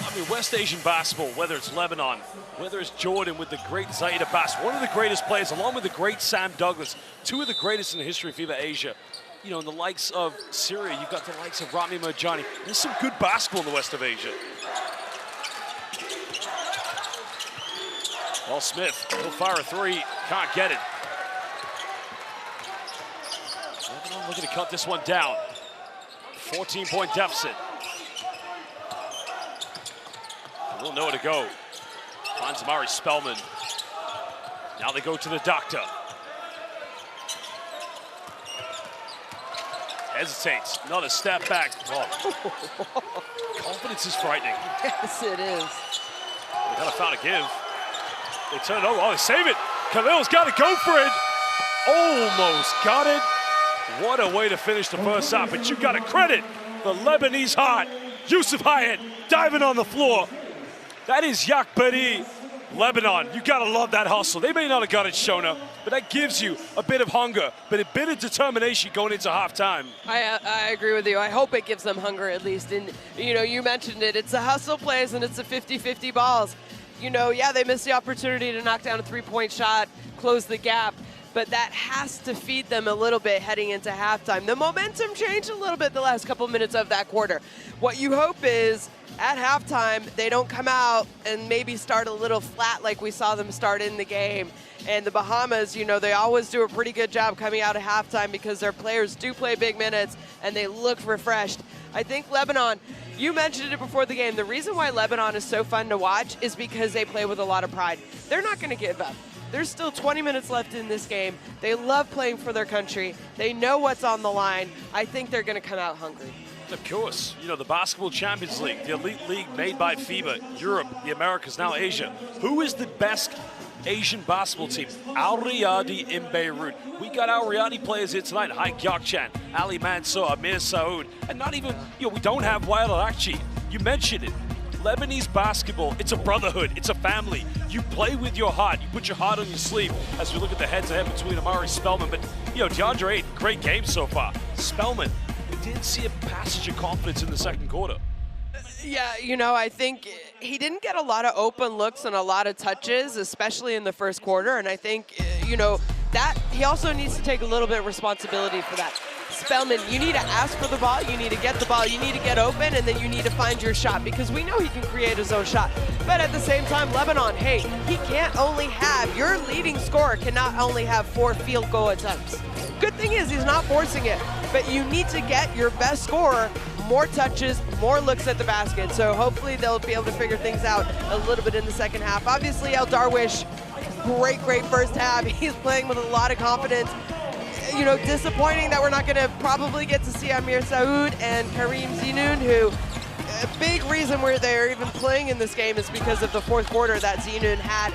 I mean, West Asian basketball, whether it's Lebanon, whether it's Jordan with the great Zaid Abbas, one of the greatest players, along with the great Sam Douglas, two of the greatest in the history of FIBA Asia. You know, in the likes of Syria, you've got the likes of Rami Mojani. There's some good basketball in the west of Asia. Well, Smith, he'll fire a three, can't get it. Lebanon looking to cut this one down. 14-point deficit. We'll know where to go. Finds Amari Spellman. Now they go to the doctor. Hesitates, another step back. Oh. Confidence is frightening. Yes, it is. They gotta found a give. They turn it over, oh, they save it. Khalil's gotta go for it. Almost got it. What a way to finish the first half, but you gotta credit the Lebanese heart. Yusuf Hayat diving on the floor. That is Yakbari, Lebanon. You gotta love that hustle. They may not have got it, Shona, but that gives you a bit of hunger, but a bit of determination going into halftime. I agree with you. I hope it gives them hunger at least. And, you know, you mentioned it. It's a hustle plays and it's a 50-50 balls. You know, yeah, they missed the opportunity to knock down a three-point shot, close the gap, but that has to feed them a little bit heading into halftime. The momentum changed a little bit the last couple minutes of that quarter. What you hope is at halftime, they don't come out and maybe start a little flat like we saw them start in the game. And the Bahamas, you know, they always do a pretty good job coming out of halftime because their players do play big minutes and they look refreshed. I think Lebanon, you mentioned it before the game, the reason why Lebanon is so fun to watch is because they play with a lot of pride. They're not going to give up. There's still 20 minutes left in this game. They love playing for their country. They know what's on the line. I think they're going to come out hungry. Of course, you know, the Basketball Champions League, the elite league made by FIBA, Europe, the Americas, now Asia. Who is the best Asian basketball team? Al Riyadi in Beirut. We got Al Riyadi players here tonight. Hai Gyakchan, Ali Mansour, Amir Saud, and not even, you know, we don't have Wael Al-Akchi. You mentioned it. Lebanese basketball, it's a brotherhood, it's a family. You play with your heart, you put your heart on your sleeve as we look at the heads-to-head between Amari Spellman. But, you know, DeAndre Ayton, great game so far. Spellman, we did see a passage of confidence in the second quarter. Yeah, you know, I think he didn't get a lot of open looks and a lot of touches, especially in the first quarter. And I think, you know, that he also needs to take a little bit of responsibility for that. Spellman, you need to ask for the ball, you need to get the ball, you need to get open, and then you need to find your shot because we know he can create his own shot. But at the same time, Lebanon, hey, he can't only have, your leading scorer cannot only have 4 field goal attempts. Good thing is he's not forcing it, but you need to get your best scorer more touches, more looks at the basket. So hopefully they'll be able to figure things out a little bit in the second half. Obviously, El Darwish, great first half. He's playing with a lot of confidence. You know, disappointing that we're not going to probably get to see Amir Saud and Karim Zinoun, who a big reason where they're even playing in this game is because of the fourth quarter that Zinoun had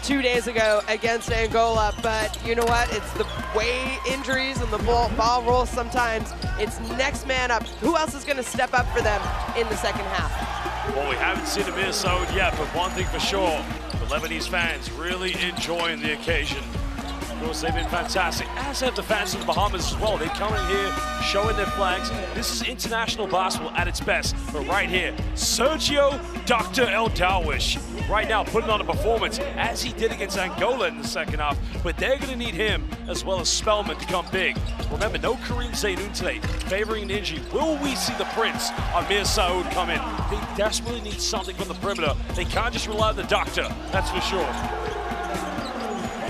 2 days ago against Angola. But you know what? It's the way injuries and the ball rolls sometimes. It's next man up. Who else is going to step up for them in the second half? Well, we haven't seen Amir Saud yet, but one thing for sure, the Lebanese fans really enjoying the occasion. Of course, they've been fantastic, as have the fans of the Bahamas as well. They come in here, showing their flags. This is international basketball at its best. But right here, Sergio Dr. El Darwish, right now putting on a performance, as he did against Angola in the second half. But they're going to need him, as well as Spellman, to come big. Remember, no Karim Zinoun today, favoring an injury. Will we see the Prince, Amir Saud, come in? They desperately need something from the perimeter. They can't just rely on the doctor, that's for sure.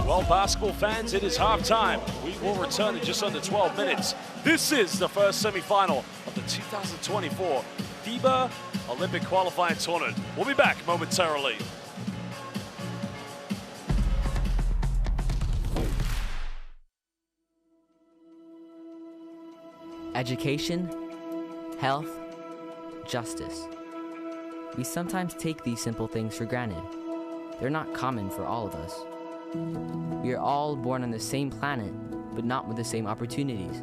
Well, basketball fans, it is halftime. We will return in just under 12 minutes. This is the first semifinal of the 2024 FIBA Olympic Qualifying Tournament. We'll be back momentarily. Education, health, justice. We sometimes take these simple things for granted. They're not common for all of us. We are all born on the same planet, but not with the same opportunities.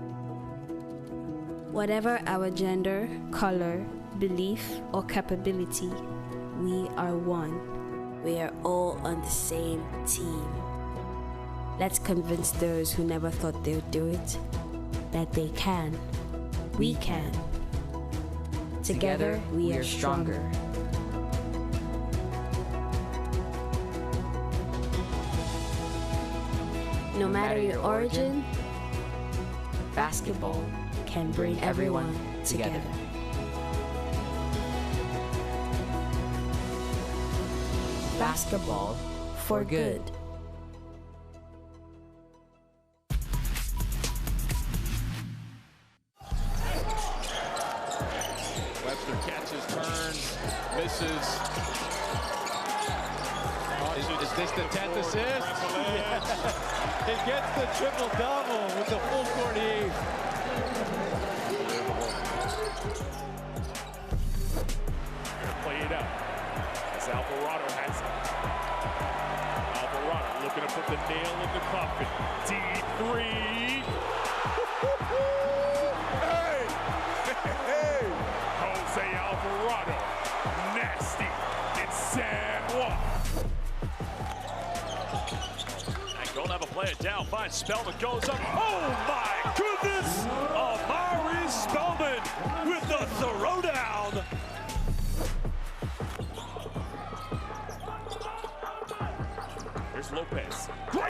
Whatever our gender, color, belief, or capability, we are one. We are all on the same team. Let's convince those who never thought they'd do it that they can. We can. Together, we are stronger. No matter your origin, basketball can bring everyone together. Basketball for good. Webster catches, turns, misses. Is this the 10th assist? He gets the triple-double with the full court heave. Play it out as Alvarado has it. Alvarado looking to put the nail in the coffin. Deep three. Hey! Hey! Jose Alvarado. Nasty. It's San Juan. Don't have a player down. Fine. Spellman goes up. Oh my goodness! Amari Spellman with the throwdown. Here's Lopez. Oh!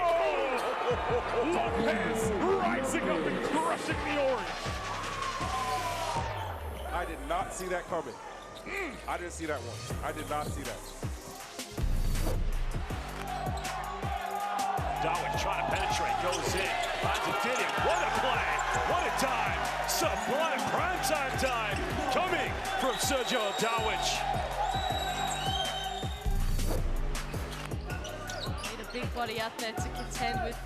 Lopez rising up and crushing the orange. I did not see that coming. I didn't see that one. I did not see that. Darwin trying to penetrate, goes in, finds a Diddy. What a play, what a time. Sublime primetime time coming from Sergio Darwin. Need a big body out there to contend with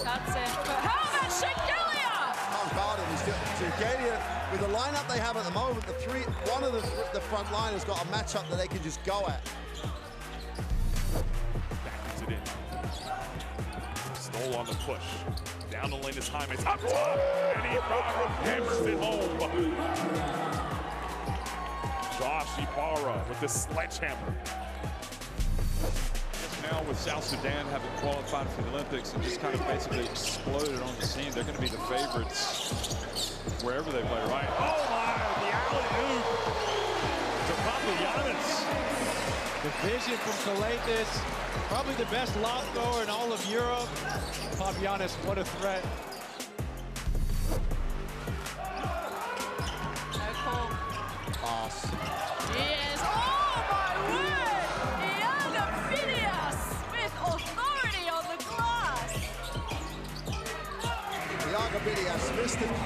Katse. How about Shengelia? Can't guard him. Shengelia, with the lineup they have at the moment, one of the front line has got a matchup that they can just go at. Back it in. Stoll on the push. Down the lane is Jaime. Up top! And he hammers it home. Josh Ibarra with the sledgehammer. Now with South Sudan having qualified for the Olympics and just kind of basically exploded on the scene, they're going to be the favorites wherever they play, right? Oh my, the alley-oop to Papagiannis. The vision from Coletas, probably the best lob thrower in all of Europe. Papagiannis, what a threat. No call. Pass. Yes, oh my word! Iago Phineas with authority on the glass. Iago Phineas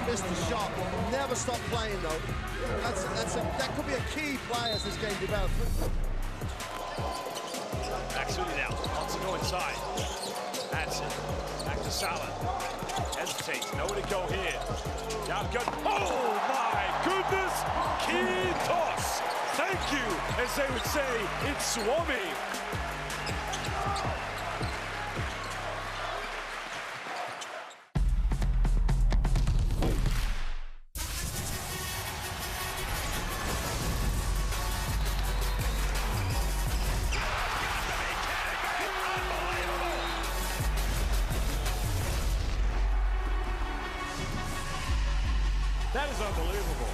missed the shot. Never stop playing though. That could be a key play as this game develops. Maxuni now, wants to go inside. That's it. Back to Salah. Hesitates, nowhere to go here. Down good. Oh my goodness! Key toss! Thank you, as they would say in Suomi. That is unbelievable.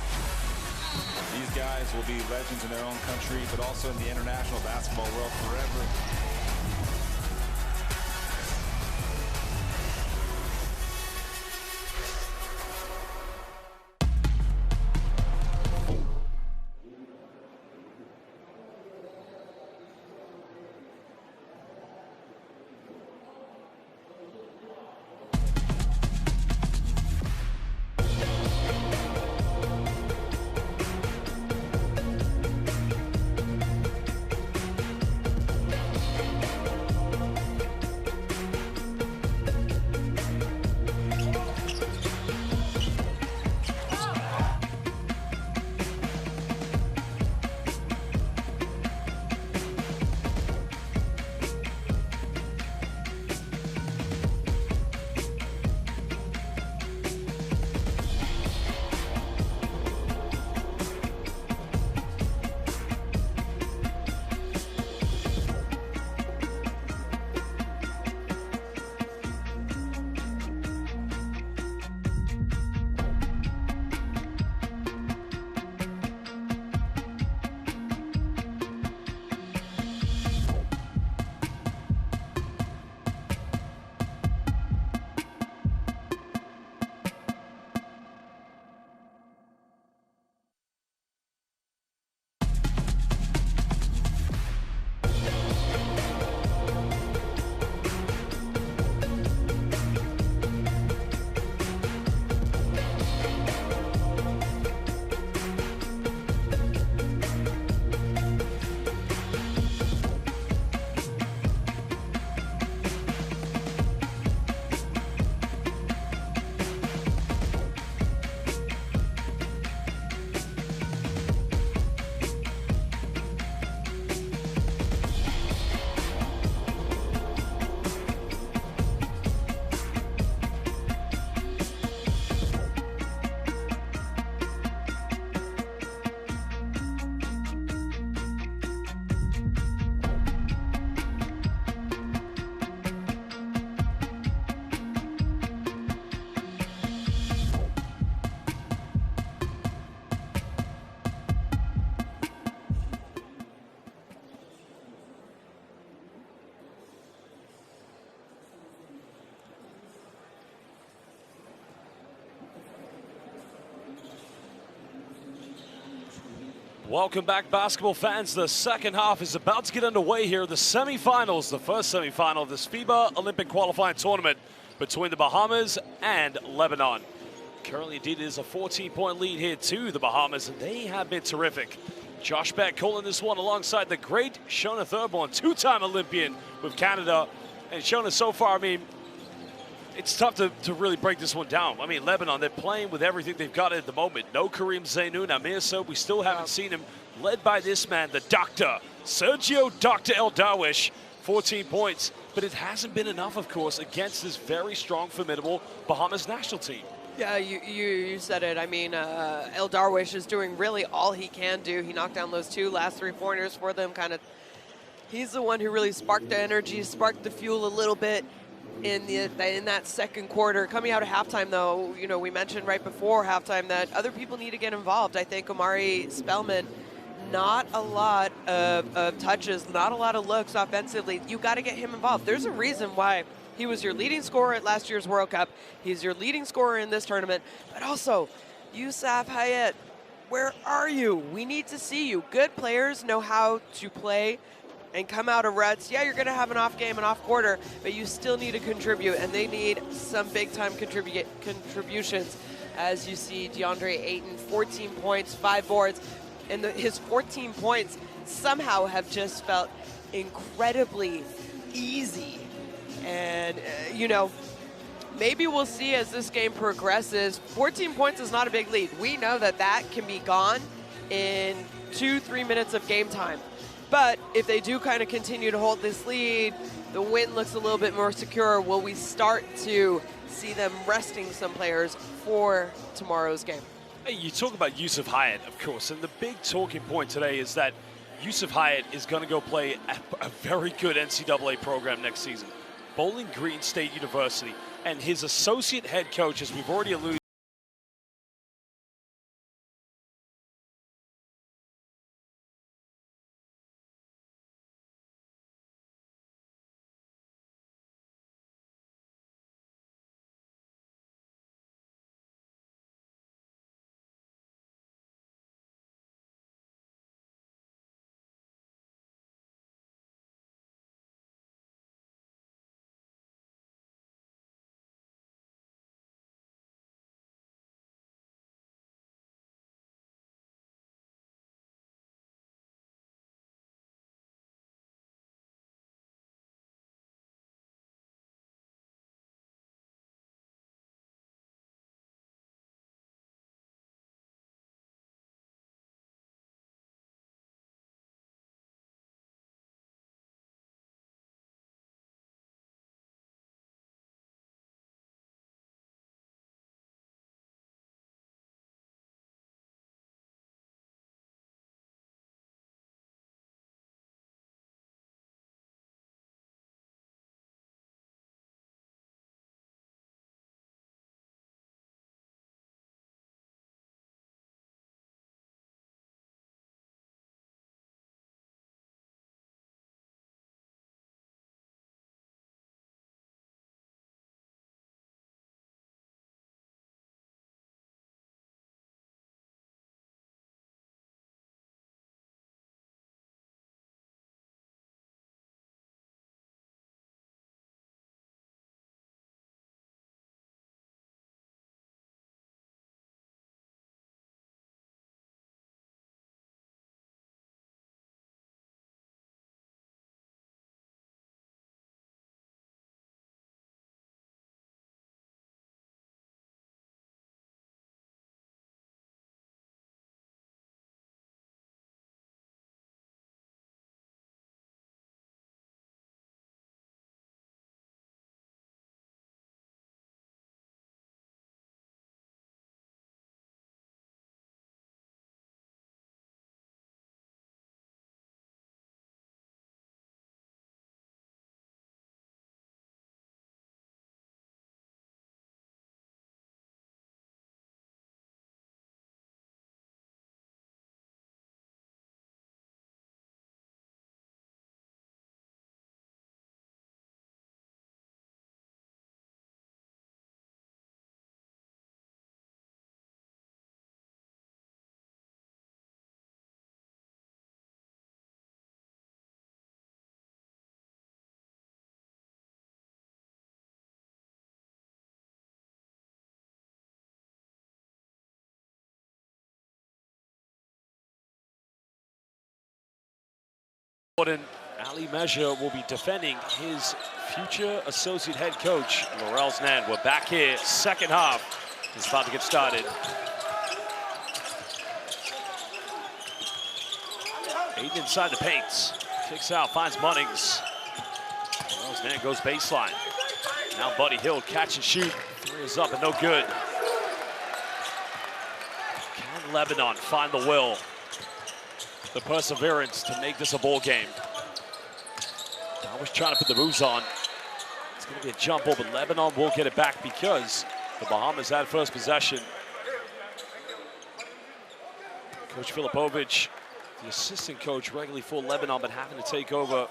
These guys will be legends in their own country, but also in the international basketball world forever. Welcome back, basketball fans. The second half is about to get underway here. The semifinals, the first semifinal of this FIBA Olympic qualifying tournament between the Bahamas and Lebanon. Currently, indeed, it is a 14-point lead here to the Bahamas, and they have been terrific. Josh Beck calling this one alongside the great Shona Thurborn, two-time Olympian with Canada. And Shona, so far, I mean, it's tough to really break this one down. I mean, Lebanon, they're playing with everything they've got at the moment. No Kareem Zainoun, Amir So, we still haven't seen him, led by this man, the doctor, Sergio Dr. El Darwish, 14 points. But it hasn't been enough, of course, against this very strong, formidable Bahamas national team. Yeah, you said it. I mean, El Darwish is doing really all he can do. He knocked down those two last three-pointers for them. He's the one who really sparked the energy, sparked the fuel a little bit in that second quarter. Coming out of halftime, though, you know, we mentioned right before halftime that other people need to get involved. I think Omari Spellman, not a lot of touches, not a lot of looks offensively. You got to get him involved. There's a reason why he was your leading scorer at last year's World Cup. He's your leading scorer in this tournament. But also, Yusuf Hayat, where are you? We need to see you. Good players know how to play and come out of ruts. Yeah, you're going to have an off game, an off quarter, but you still need to contribute, and they need some big-time contributions. As you see, DeAndre Ayton, 14 points, 5 boards, and his 14 points somehow have just felt incredibly easy. And, you know, maybe we'll see as this game progresses. 14 points is not a big lead. We know that that can be gone in 2-3 minutes of game time. But if they do kind of continue to hold this lead, the win looks a little bit more secure. Will we start to see them resting some players for tomorrow's game? Hey, you talk about Yusuf Hayat, of course, and the big talking point today is that Yusuf Hayat is going to go play a very good NCAA program next season, Bowling Green State University, and his associate head coach, as we've already alluded Ali Measure will be defending his future associate head coach, Laurel's Nan. We're back here, second half is about to get started. Aiden inside the paint, kicks out, finds Munnings. Laurel's Nan goes baseline. Now Buddy Hill, catch and shoot, three is up and no good. Can Lebanon find the will, the perseverance to make this a ball game? Always trying to put the moves on. It's going to be a jump ball, but Lebanon will get it back because the Bahamas had first possession. Coach Filipovic, the assistant coach regularly for Lebanon, but having to take over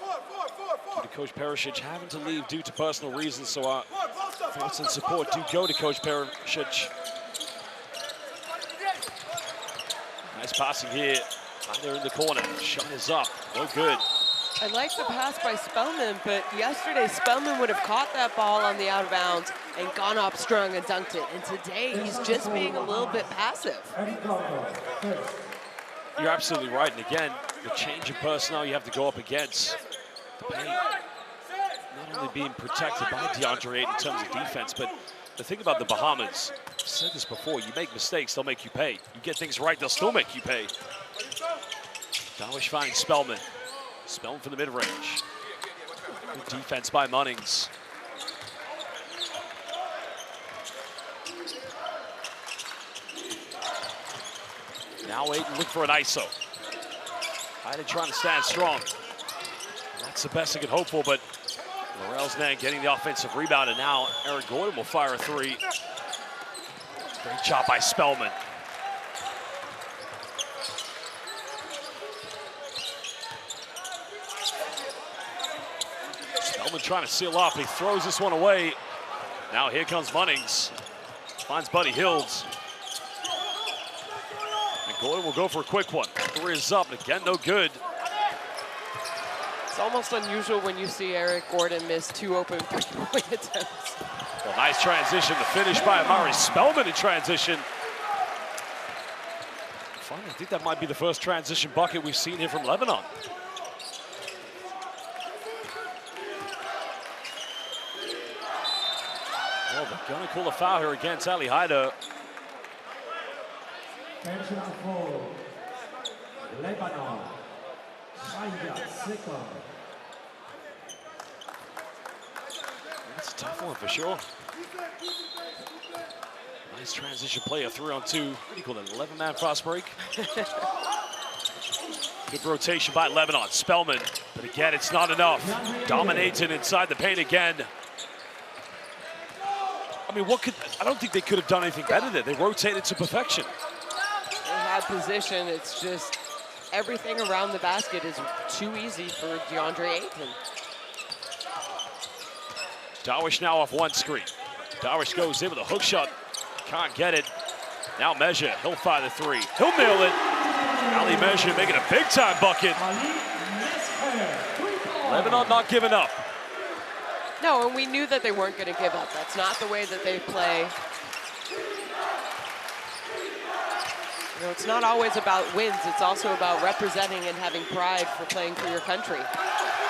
due to Coach Perisic having to leave due to personal reasons. So our thoughts and support do go to Coach Perisic. Nice passing here. Right there in the corner. Shot is up. No good. I like the pass by Spellman, but yesterday Spellman would have caught that ball on the out of bounds and gone up strong and dunked it. And today he's just being a little bit passive. You're absolutely right. And again, the change in personnel you have to go up against. The paint not only being protected by DeAndre Ayton in terms of defense, but the thing about the Bahamas, I've said this before, you make mistakes, they'll make you pay. You get things right, they'll still make you pay. Dawish finding Spellman. Spellman from the mid-range. Good defense by Munnings. Now Ayton look for an ISO. Ayton trying to stand strong. That's the best they could hope for, but Laurel's Nan getting the offensive rebound, and now Eric Gordon will fire a three. Great job by Spellman. Spellman trying to seal off, he throws this one away. Now here comes Munnings. Finds Buddy Hills. And Gordon will go for a quick one. Three is up, again, no good. It's almost unusual when you see Eric Gordon miss two open three-point attempts. Well, nice transition, the finish by Amari Spellman in transition. Fun, I think that might be the first transition bucket we've seen here from Lebanon. Well, they're gonna call a foul here against Ali Haida. Attention for Lebanon. That's a tough one for sure. Nice transition play, a 3-on-2. What do you call it, 11-man fast break? Good rotation by Lebanon. Spellman, but again, it's not enough. Dominating inside the paint again. I mean, I don't think they could have done anything better there. They rotated to perfection. They had position, it's just everything around the basket is too easy for DeAndre Ayton. Dawish now off one screen. Dawish goes in with a hook shot. Can't get it. Now Measure, he'll fire the three. He'll nail it. Ali Measure making a big time bucket. Lebanon not giving up. No, and we knew that they weren't going to give up. That's not the way that they play. You know, it's not always about wins. It's also about representing and having pride for playing for your country.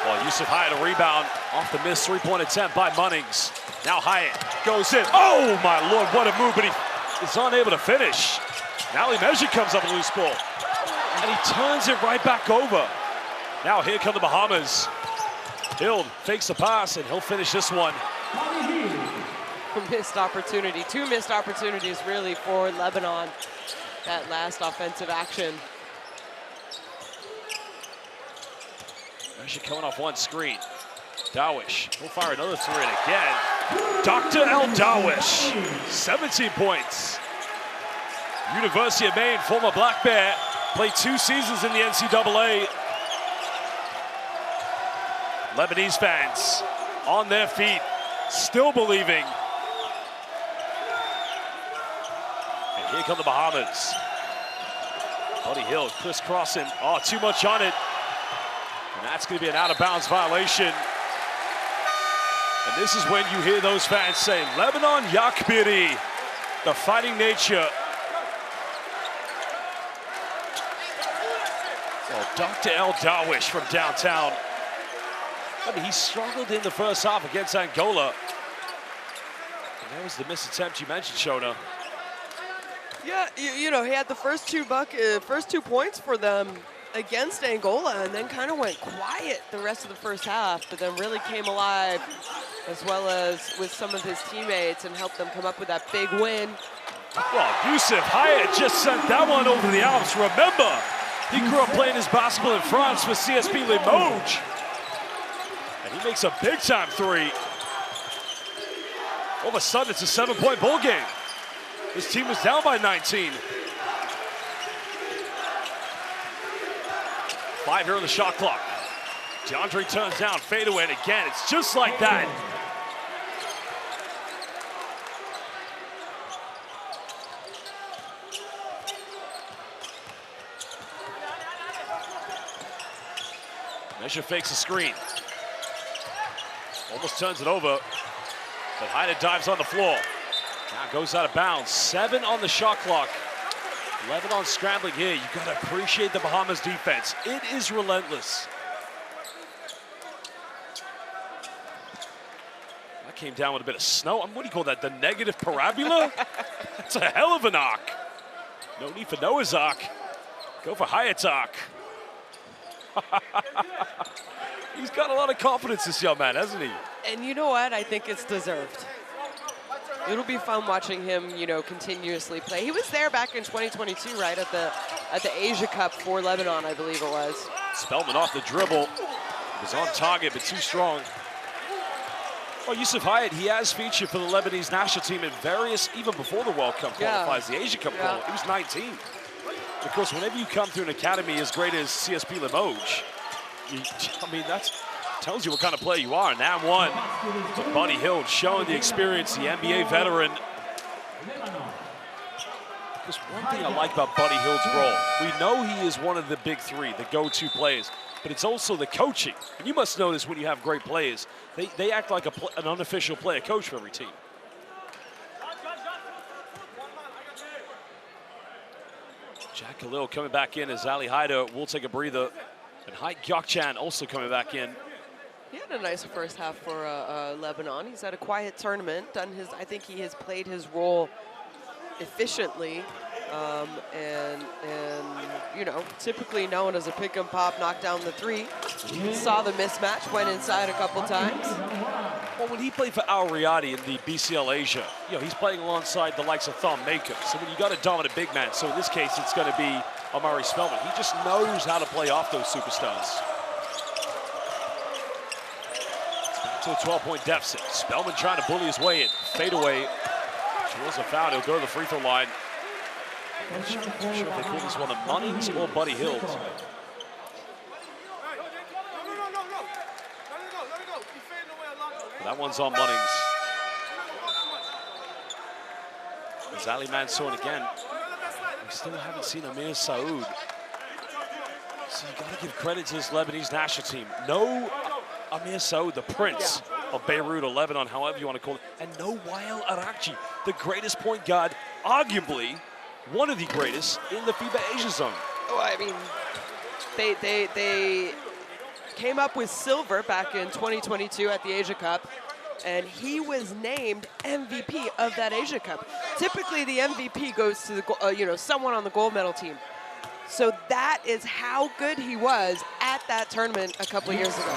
Well, Yusuf Hyatt a rebound off the missed three-point attempt by Munnings. Now Hyatt goes in. Oh my Lord, what a move, but he is unable to finish. Now Ali Measure comes up with a loose ball. And he turns it right back over. Now here come the Bahamas. Hill fakes the pass, and he'll finish this one. Missed opportunity. Two missed opportunities, really, for Lebanon. That last offensive action. Measure coming off one screen. Dawish, he'll fire another three, and again, Dr. El Dawish, 17 points. University of Maine, former Black Bear, played 2 seasons in the NCAA. Lebanese fans on their feet, still believing. And here come the Bahamas. Buddy Hill crisscrossing. Oh, too much on it. And that's going to be an out-of-bounds violation. And this is when you hear those fans say, Lebanon Yakbiri, the fighting nature. Oh, Dr. El Darwish from downtown. I mean, he struggled in the first half against Angola. And that was the missed attempt you mentioned, Shona. Yeah, you know, he had the first two points for them against Angola, and then kind of went quiet the rest of the first half, but then really came alive, as well as with some of his teammates, and helped them come up with that big win. Well, Youssef Hyatt just sent that one over the Alps. Remember, he grew up playing his basketball in France with CSP Limoges. And he makes a big-time three. All of a sudden, it's a 7-point ball game. This team was down by 19. 5 here on the shot clock. DeAndre turns down, fadeaway, and again, it's just like that. Measure fakes a screen. Almost turns it over, but Haida dives on the floor. Now goes out of bounds. 7 on the shot clock. Lebanon scrambling here. You gotta appreciate the Bahamas defense. It is relentless. That came down with a bit of snow. What do you call that? The negative parabola? That's a hell of an arc. No need for Noah's Ark. Go for Hyatt's Ark. He's got a lot of confidence, this young man, hasn't he? And you know what? I think it's deserved. It'll be fun watching him, you know, continuously play. He was there back in 2022, right, at the Asia Cup for Lebanon, I believe it was. Spellman off the dribble. Was on target, but too strong. Well, Youssef Hyatt, he has featured for the Lebanese national team in various, even before the World Cup qualifies, the Asia Cup qualifier. He was 19. Of course, whenever you come through an academy as great as CSP Limoges, I mean, that tells you what kind of player you are. Now one to Buddy Hield, showing the experience, the NBA veteran. There's one thing I like about Buddy Hield's role. We know he is one of the big three, the go-to players, but it's also the coaching. And you must notice when you have great players, they act like an unofficial player coach for every team. Jack Khalil coming back in as Ali Haida will take a breather. And Haik Gyokchan also coming back in. He had a nice first half for Lebanon. He's had a quiet tournament. I think he has played his role efficiently, and you know, typically known as a pick and pop, knock down the three. Saw the mismatch, went inside a couple times. Well, when he played for Al Riyadi in the BCL Asia, you know, he's playing alongside the likes of Thom Maker. So when you got a dominant big man, so in this case, it's going to be Amari Spellman. He just knows how to play off those superstars. It's back to a 12-point deficit. Spellman trying to bully his way in. Fade away. Drills a foul. He'll go to the free throw line. I'm not sure if they call this one the Munnings or Buddy Hield. That one's on Munnings. There's Ali Mansour again. We still haven't seen Amir Saoud. So you got to give credit to this Lebanese national team. No Amir Saoud, the prince of Beirut or Lebanon, however you want to call it. And no Wael Arakji, the greatest point guard, arguably one of the greatest in the FIBA Asia zone. Oh, I mean, they came up with silver back in 2022 at the Asia Cup, and he was named MVP of that Asia Cup. Typically, the MVP goes to the you know, someone on the gold medal team. So that is how good he was at that tournament a couple of years ago.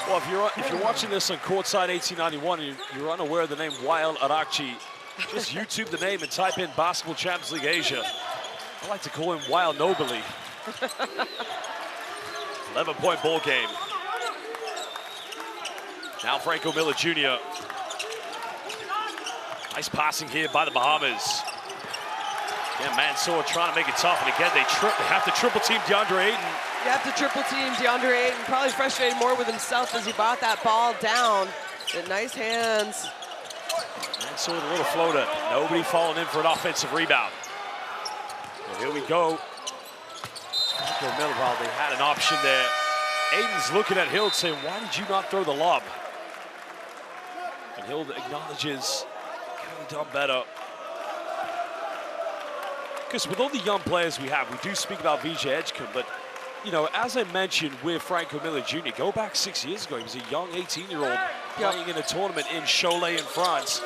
Well, if you're watching this on Courtside 1891 and you're unaware of the name Wael Arakji, just YouTube the name and type in Basketball Champions League Asia. I like to call him Wael Nobly. 11-point ball game. Now Franco Miller Jr. Nice passing here by the Bahamas. Again, Mansour trying to make it tough, and again, they have to triple team DeAndre Ayton. You have to triple team DeAndre Ayton, probably frustrated more with himself as he brought that ball down. And nice hands. Mansour with a little floater. Nobody falling in for an offensive rebound. Well, here we go. Franco Miller, well, they had an option there. Ayton's looking at Hield saying, why did you not throw the lob? And Hield acknowledges, could have done better. Because with all the young players we have, we do speak about VJ Edgecombe, but you know, as I mentioned with Franco Miller Jr., go back 6 years ago, he was a young 18-year-old playing in a tournament in Cholet in France.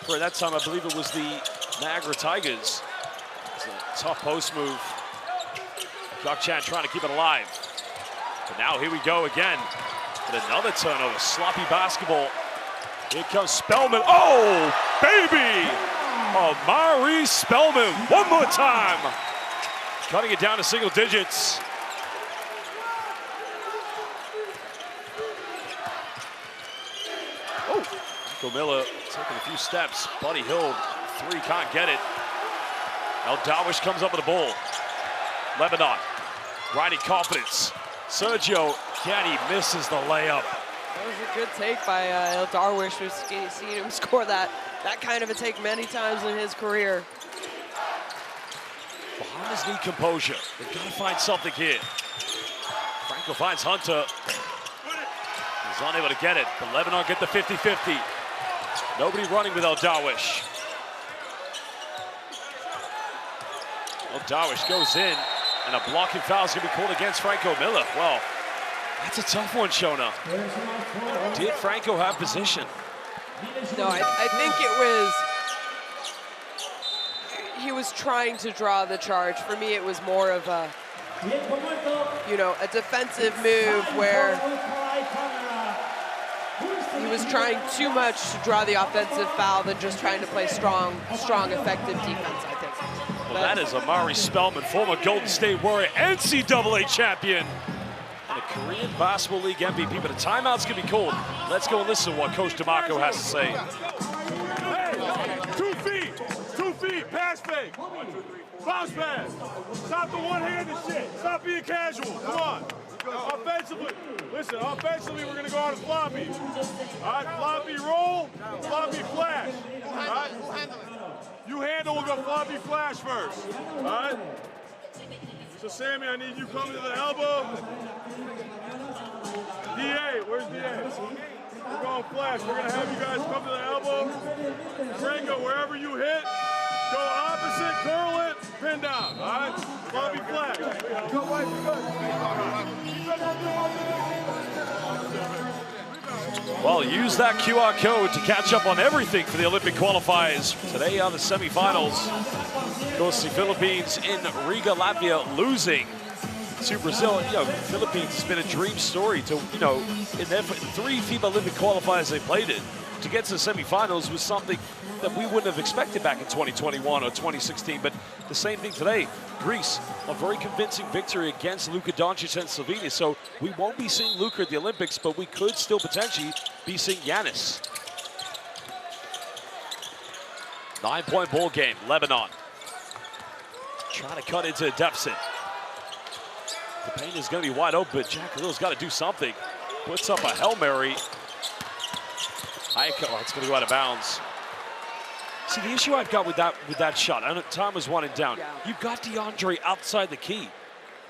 For that time, I believe it was the Niagara Tigers. It's a tough post move. Gokchan trying to keep it alive. But now here we go again with another turnover. Sloppy basketball. Here comes Spellman. Oh, baby! Omari Spellman one more time. Cutting it down to single digits. Oh, Franco Miller taking a few steps. Buddy Hill, three, can't get it. El Darwish comes up with the ball. Lebanon, riding confidence. Sergio Canny misses the layup. That was a good take by El Darwish. We've seen him score that kind of a take many times in his career. Bahamas need composure. They've got to find something here. Franco finds Hunter. He's unable to get it, but Lebanon get the 50-50. Nobody running with El Darwish. El Darwish goes in, and a blocking foul is going to be called against Franco Miller. Well, that's a tough one, Shona. Did Franco have position? No, I think it was, he was trying to draw the charge. For me, it was more of a, you know, a defensive move where he was trying too much to draw the offensive foul than just trying to play strong, effective defense, I think. Well, that is Omari Spellman, former Golden State Warrior, NCAA champion, and a Korean Basketball League MVP, but a timeout's gonna be called. Let's go and listen to what Coach DeMarco has to say. Hey, 2 feet, pass fake, bounce pass. Stop the one-handed shit. Stop being casual. Come on. Offensively, listen, offensively, we're gonna go on a floppy. All right, floppy roll, floppy flash. All right? You handle, we'll go floppy flash first. All right? So, Sammy, I need you coming to the elbow. DA, where's DA? We're going flash. We're gonna have you guys come to the elbow. Franco, wherever you hit, go opposite, curl it, pin down. All right? Floppy flash. Go, Mike, Well, use that QR code to catch up on everything for the Olympic qualifiers. Today are the semifinals. Of course, the Philippines in Riga, Latvia, losing to Brazil. You know, Philippines has been a dream story to, you know, in their 3 FIBA Olympic qualifiers they played in. To get to the semifinals was something that we wouldn't have expected back in 2021 or 2016, but the same thing today. Greece, a very convincing victory against Luka Doncic and Slovenia, so we won't be seeing Luka at the Olympics, but we could still potentially be seeing Giannis. 9-point ball game, Lebanon. Trying to cut into a deficit. The paint is going to be wide open, but Jack Khalil's got to do something. Puts up a Hail Mary. Oh, it's going to go out of bounds. See, the issue I've got with that shot, I know time was one and down. Yeah. You've got DeAndre outside the key.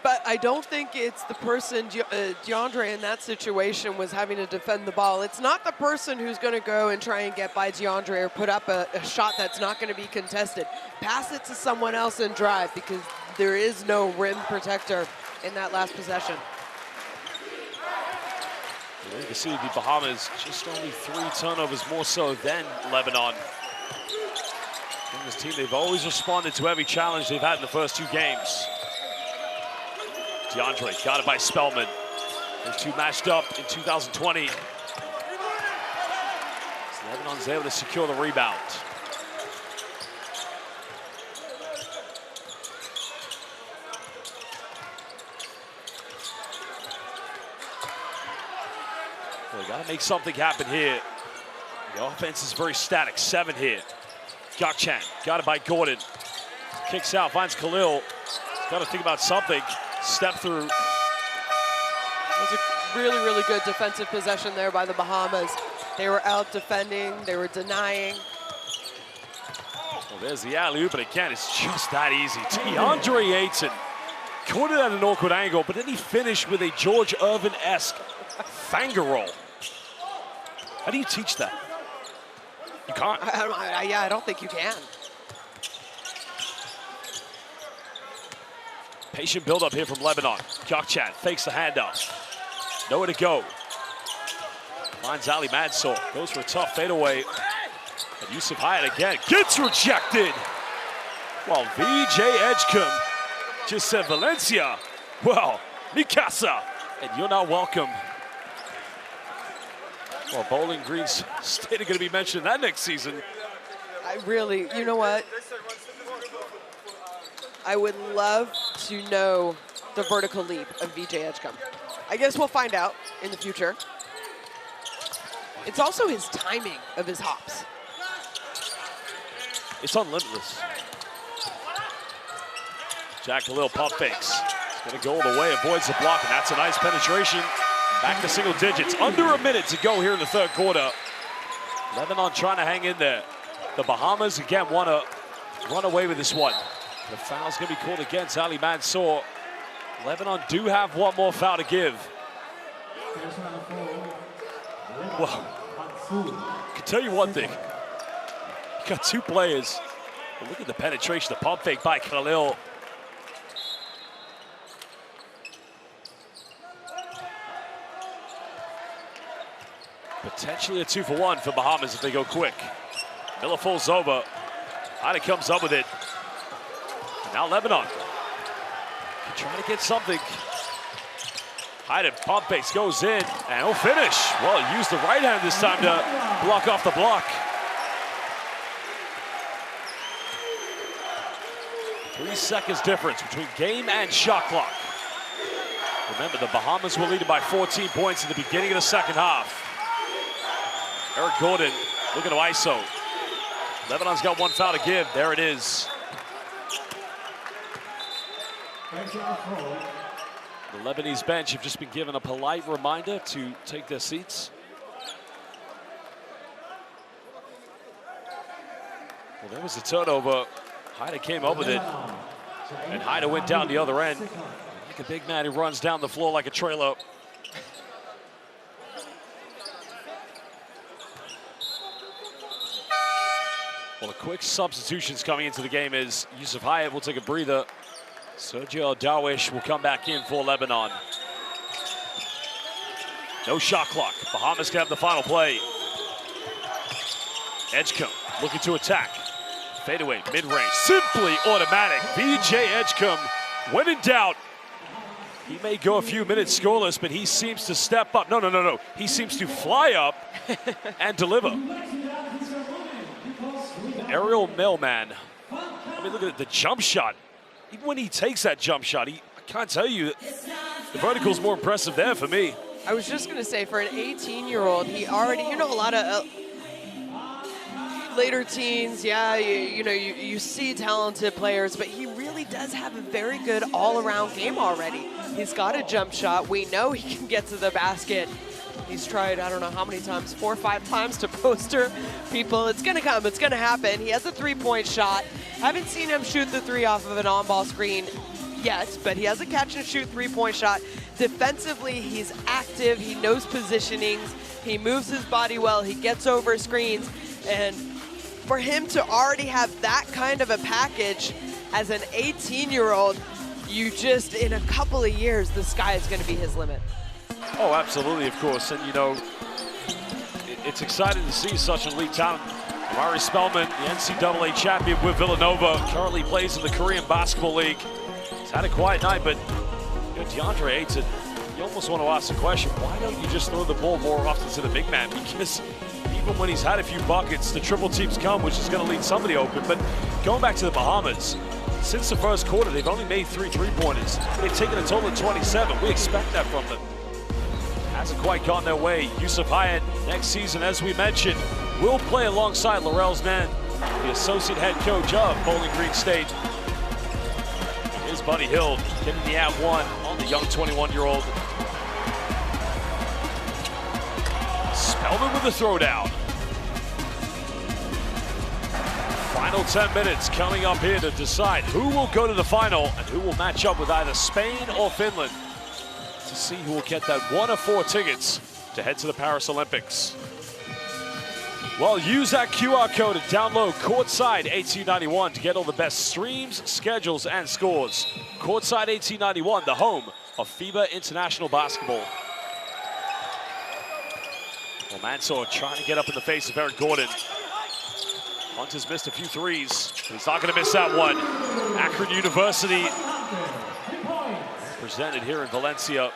But I don't think it's the person, DeAndre in that situation was having to defend the ball. It's not the person who's going to go and try and get by DeAndre or put up a shot that's not going to be contested. Pass it to someone else and drive, because there is no rim protector in that last possession. You can see the Bahamas just only 3 turnovers more so than Lebanon. In this team, they've always responded to every challenge they've had in the first 2 games. DeAndre got it by Spellman. Those 2 matched up in 2020. So Lebanon's able to secure the rebound. Well, they got to make something happen here. The offense is very static. 7 here. Gokchan got it by Gordon. Kicks out, finds Khalil. Got to think about something. Step through. It was a really, really good defensive possession there by the Bahamas. They were out defending, they were denying. Well, there's the alley-oop, but again, it's just that easy. DeAndre Ayton caught it at an awkward angle, but then he finished with a George Irvin-esque finger roll. How do you teach that? You can't. Yeah, I don't think you can. Patient build-up here from Lebanon. Gökçen fakes the handoff. Nowhere to go. Finds Ali Mansour. Goes for a tough fadeaway. And Yusuf Hayat again gets rejected. While VJ Edgecombe just said, Valencia, well, Mikasa, and you're not welcome. Well, Bowling Green State are going to be mentioned that next season. I really, you know what? I would love to know the vertical leap of VJ Edgecombe. I guess we'll find out in the future. It's also his timing of his hops. It's unlimitless. Jack Khalil pump fakes. He's gonna go all the way, avoids the block, and that's a nice penetration. Back to single digits. Under a minute to go here in the third quarter. Lebanon trying to hang in there. The Bahamas again want to run away with this one. The foul's gonna be called against Ali Mansour. Lebanon do have one more foul to give. Well, I can tell you one thing. You got two players. But look at the penetration, the pump fake by Khalil. Potentially a 2-for-1 for Bahamas if they go quick. Miller falls over. Hyde comes up with it. And now Lebanon trying to get something. Hyde pump fakes, goes in, and he'll finish. Well, he used the right hand this time to block off the block. 3 seconds difference between game and shot clock. Remember, the Bahamas were leading by 14 points in the beginning of the second half. Eric Gordon looking to ISO. Lebanon's got one foul to give. There it is. The Lebanese bench have just been given a polite reminder to take their seats. Well, there was a turnover. Hyde came up with it, and Hyde went down the other end. Like a big man who runs down the floor like a trailer. Well, the quick substitutions coming into the game is Yusuf Hayat will take a breather. Sergio Darwish will come back in for Lebanon. No shot clock. Bahamas can have the final play. Edgecombe looking to attack. Fadeaway, mid-range, simply automatic. VJ Edgecombe, when in doubt, he may go a few minutes scoreless, but he seems to step up. No. He seems to fly up and deliver. The aerial mailman. I mean, look at it, the jump shot. Even when he takes that jump shot, I can't tell you, the vertical's more impressive there for me. I was just gonna say, for an 18-year-old, he already, a lot of later teens, yeah, you see talented players, but he really does have a very good all-around game already. He's got a jump shot. We know he can get to the basket. He's tried, I don't know how many times, 4 or 5 times to poster people. It's gonna come, it's gonna happen. He has a 3-point shot. Haven't seen him shoot the 3 off of an on-ball screen yet, but he has a catch and shoot 3-point shot. Defensively, he's active, he knows positionings, he moves his body well, he gets over screens, and for him to already have that kind of a package as an 18-year-old, you just, in a couple of years, the sky is gonna be his limit. Oh, absolutely, of course. And, it's exciting to see such elite talent. Amari Spellman, the NCAA champion with Villanova, currently plays in the Korean Basketball League. He's had a quiet night, but DeAndre Ayton, you almost want to ask the question, why don't you just throw the ball more often to the big man? Because even when he's had a few buckets, the triple teams come, which is going to leave somebody open. But going back to the Bahamas, since the first quarter, they've only made 3 3-pointers. They've taken a total of 27. We expect that from them. Hasn't quite gone their way. Yusuf Hayat, next season, as we mentioned, will play alongside Laurel Znan, the associate head coach of Bowling Green State. Here's Buddy Hill getting the @1 on the young 21-year-old. Spellman with the throwdown. Final 10 minutes coming up here to decide who will go to the final and who will match up with either Spain or Finland to see who will get that 1 of 4 tickets to head to the Paris Olympics. Well, use that QR code and download Courtside 1891 to get all the best streams, schedules, and scores. Courtside 1891, the home of FIBA International Basketball. Well, Mansour trying to get up in the face of Eric Gordon. Hunter's missed a few threes, but he's not going to miss that one. Akron University presented here in Valencia.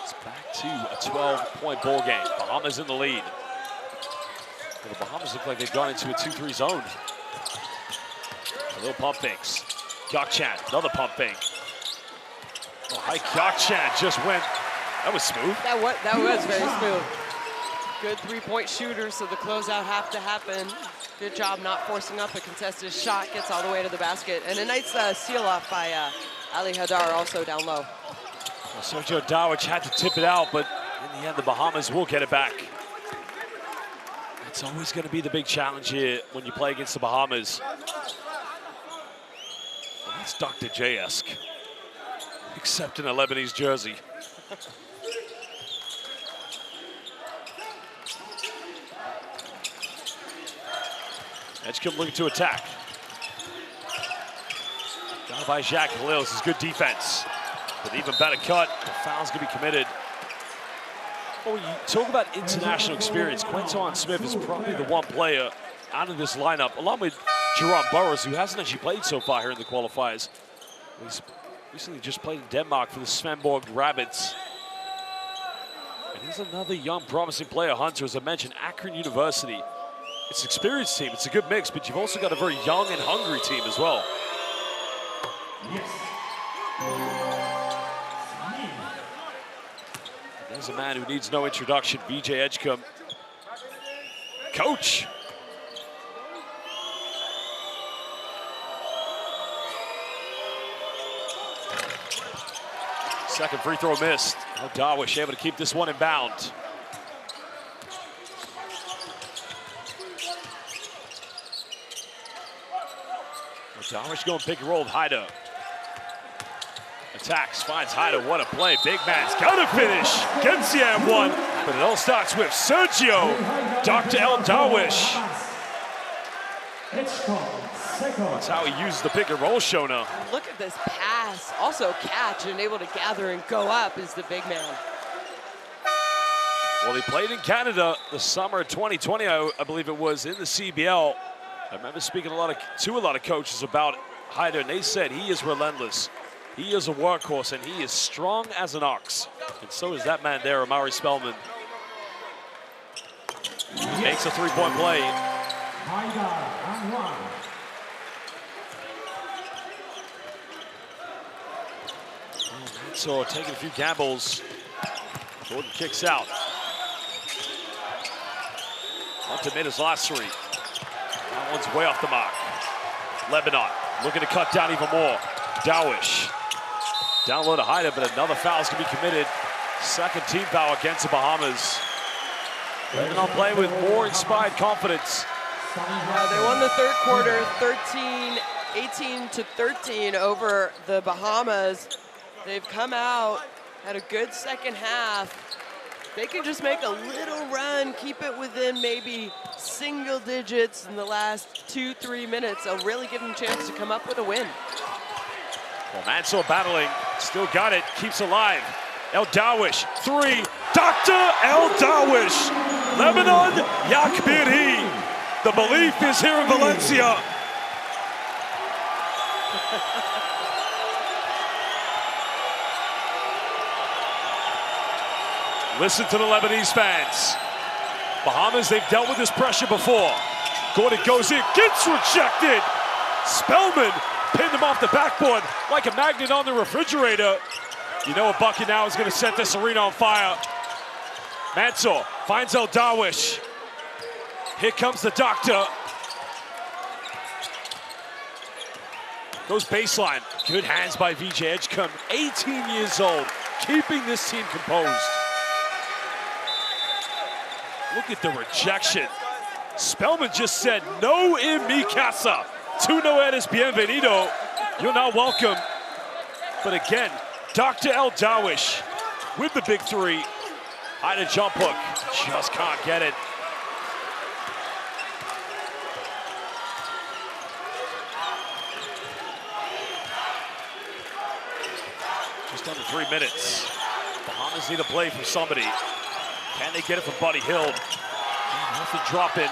It's back to a 12-point ball game. Bahamas in the lead. Well, the Bahamas look like they've gone into a 2-3 zone. A little pump fakes. Gakchan, another pump fake. Oh, hi, Gakchan just went. That was smooth. That was very smooth. Good three-point shooter, so the closeout have to happen. Good job not forcing up a contested shot. Gets all the way to the basket. And a nice seal-off by Ali Hadar, also down low. Well, Sergio Dawich had to tip it out, but in the end, the Bahamas will get it back. It's always going to be the big challenge here when you play against the Bahamas. Well, that's Dr. J-esque, except in a Lebanese jersey. Edgecombe looking to attack. Down by Jacques Khalil. This is good defense. But even better cut. The foul's going to be committed. Well, when you talk about international experience, Quentin Smith is probably the one player out of this lineup, along with Jerome Burrows, who hasn't actually played so far here in the qualifiers. He's recently just played in Denmark for the Svendborg Rabbits. And he's another young, promising player, Hunter, as I mentioned, Akron University. It's an experienced team, it's a good mix, but you've also got a very young and hungry team as well. There's a man who needs no introduction, VJ Edgecombe. Coach. Second free throw missed. Oh, Darwish able to keep this one in bound. Darwish going pick and roll with Haida. Attacks, finds Haida, what a play. Big man's got to finish. Gets the and one, but it all starts with Sergio, Dr. El Darwish. That's how he uses the pick and roll, Shona. Look at this pass. Also catch and able to gather and go up is the big man. Well, he played in Canada the summer of 2020, I believe it was, in the CBL. I remember speaking to a lot of coaches about Haida, and they said he is relentless. He is a workhorse, and he is strong as an ox. And so is that man there, Amari Spellman. He makes a three-point play. So taking a few gambles. Jordan kicks out. Hunter made his last three. That one's way off the mark. Lebanon looking to cut down even more. Darwish. Down low to Haida, but another foul is going to be committed. Second team foul against the Bahamas. Lebanon playing with more inspired confidence. They won the third quarter, 18-13 over the Bahamas. They've come out, had a good second half. They can just make a little run, keep it within maybe single digits in the last 2-3 minutes. They'll really give them a chance to come up with a win. Well, Mansour battling, still got it, keeps alive. El Darwish, three. Dr. El Darwish. Lebanon, Yakbiri. The belief is here in Valencia. Listen to the Lebanese fans. Bahamas, they've dealt with this pressure before. Gordon goes in, gets rejected. Spellman pinned him off the backboard like a magnet on the refrigerator. You know a bucket now is going to set this arena on fire. Mansour finds El Darwish. Here comes the doctor. Goes baseline. Good hands by VJ Edgecombe. 18 years old, keeping this team composed. Look at the rejection. Spellman just said, no en mi casa. Tú no eres bienvenido. You're not welcome. But again, Dr. El Darwish with the big three. High to jump hook, just can't get it. Just under 3 minutes. Bahamas need a play from somebody. Can they get it from Buddy Hill? Nothing dropping.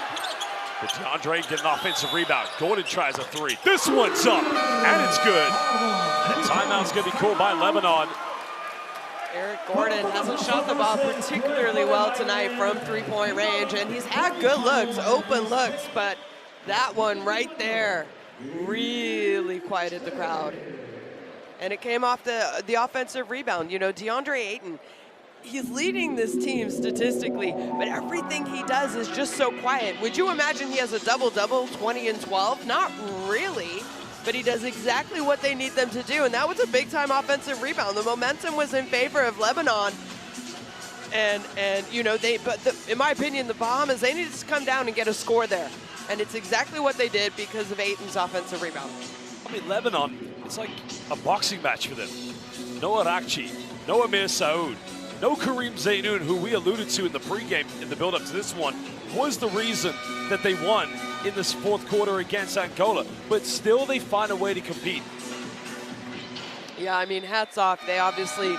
But DeAndre get an offensive rebound. Gordon tries a three. This one's up, and it's good. And timeout's gonna be called by Lebanon. Eric Gordon hasn't shot the ball particularly well tonight from three-point range, and he's had good looks, open looks, but that one right there really quieted the crowd. And it came off the offensive rebound. You know, DeAndre Ayton, he's leading this team statistically, but everything he does is just so quiet. Would you imagine he has a double-double, 20 and 12? Not really, but he does exactly what they need them to do, and that was a big-time offensive rebound. The momentum was in favor of Lebanon, and you know, in my opinion, the Bahamas, they needed to come down and get a score there, and it's exactly what they did because of Ayton's offensive rebound. I mean, Lebanon, it's like a boxing match for them. No Arakchi, no Amir Saud, no Kareem Zainoun, who we alluded to in the pregame in the build-up to this one, was the reason that they won in this fourth quarter against Angola. But still, they find a way to compete. Yeah, I mean, hats off. They obviously,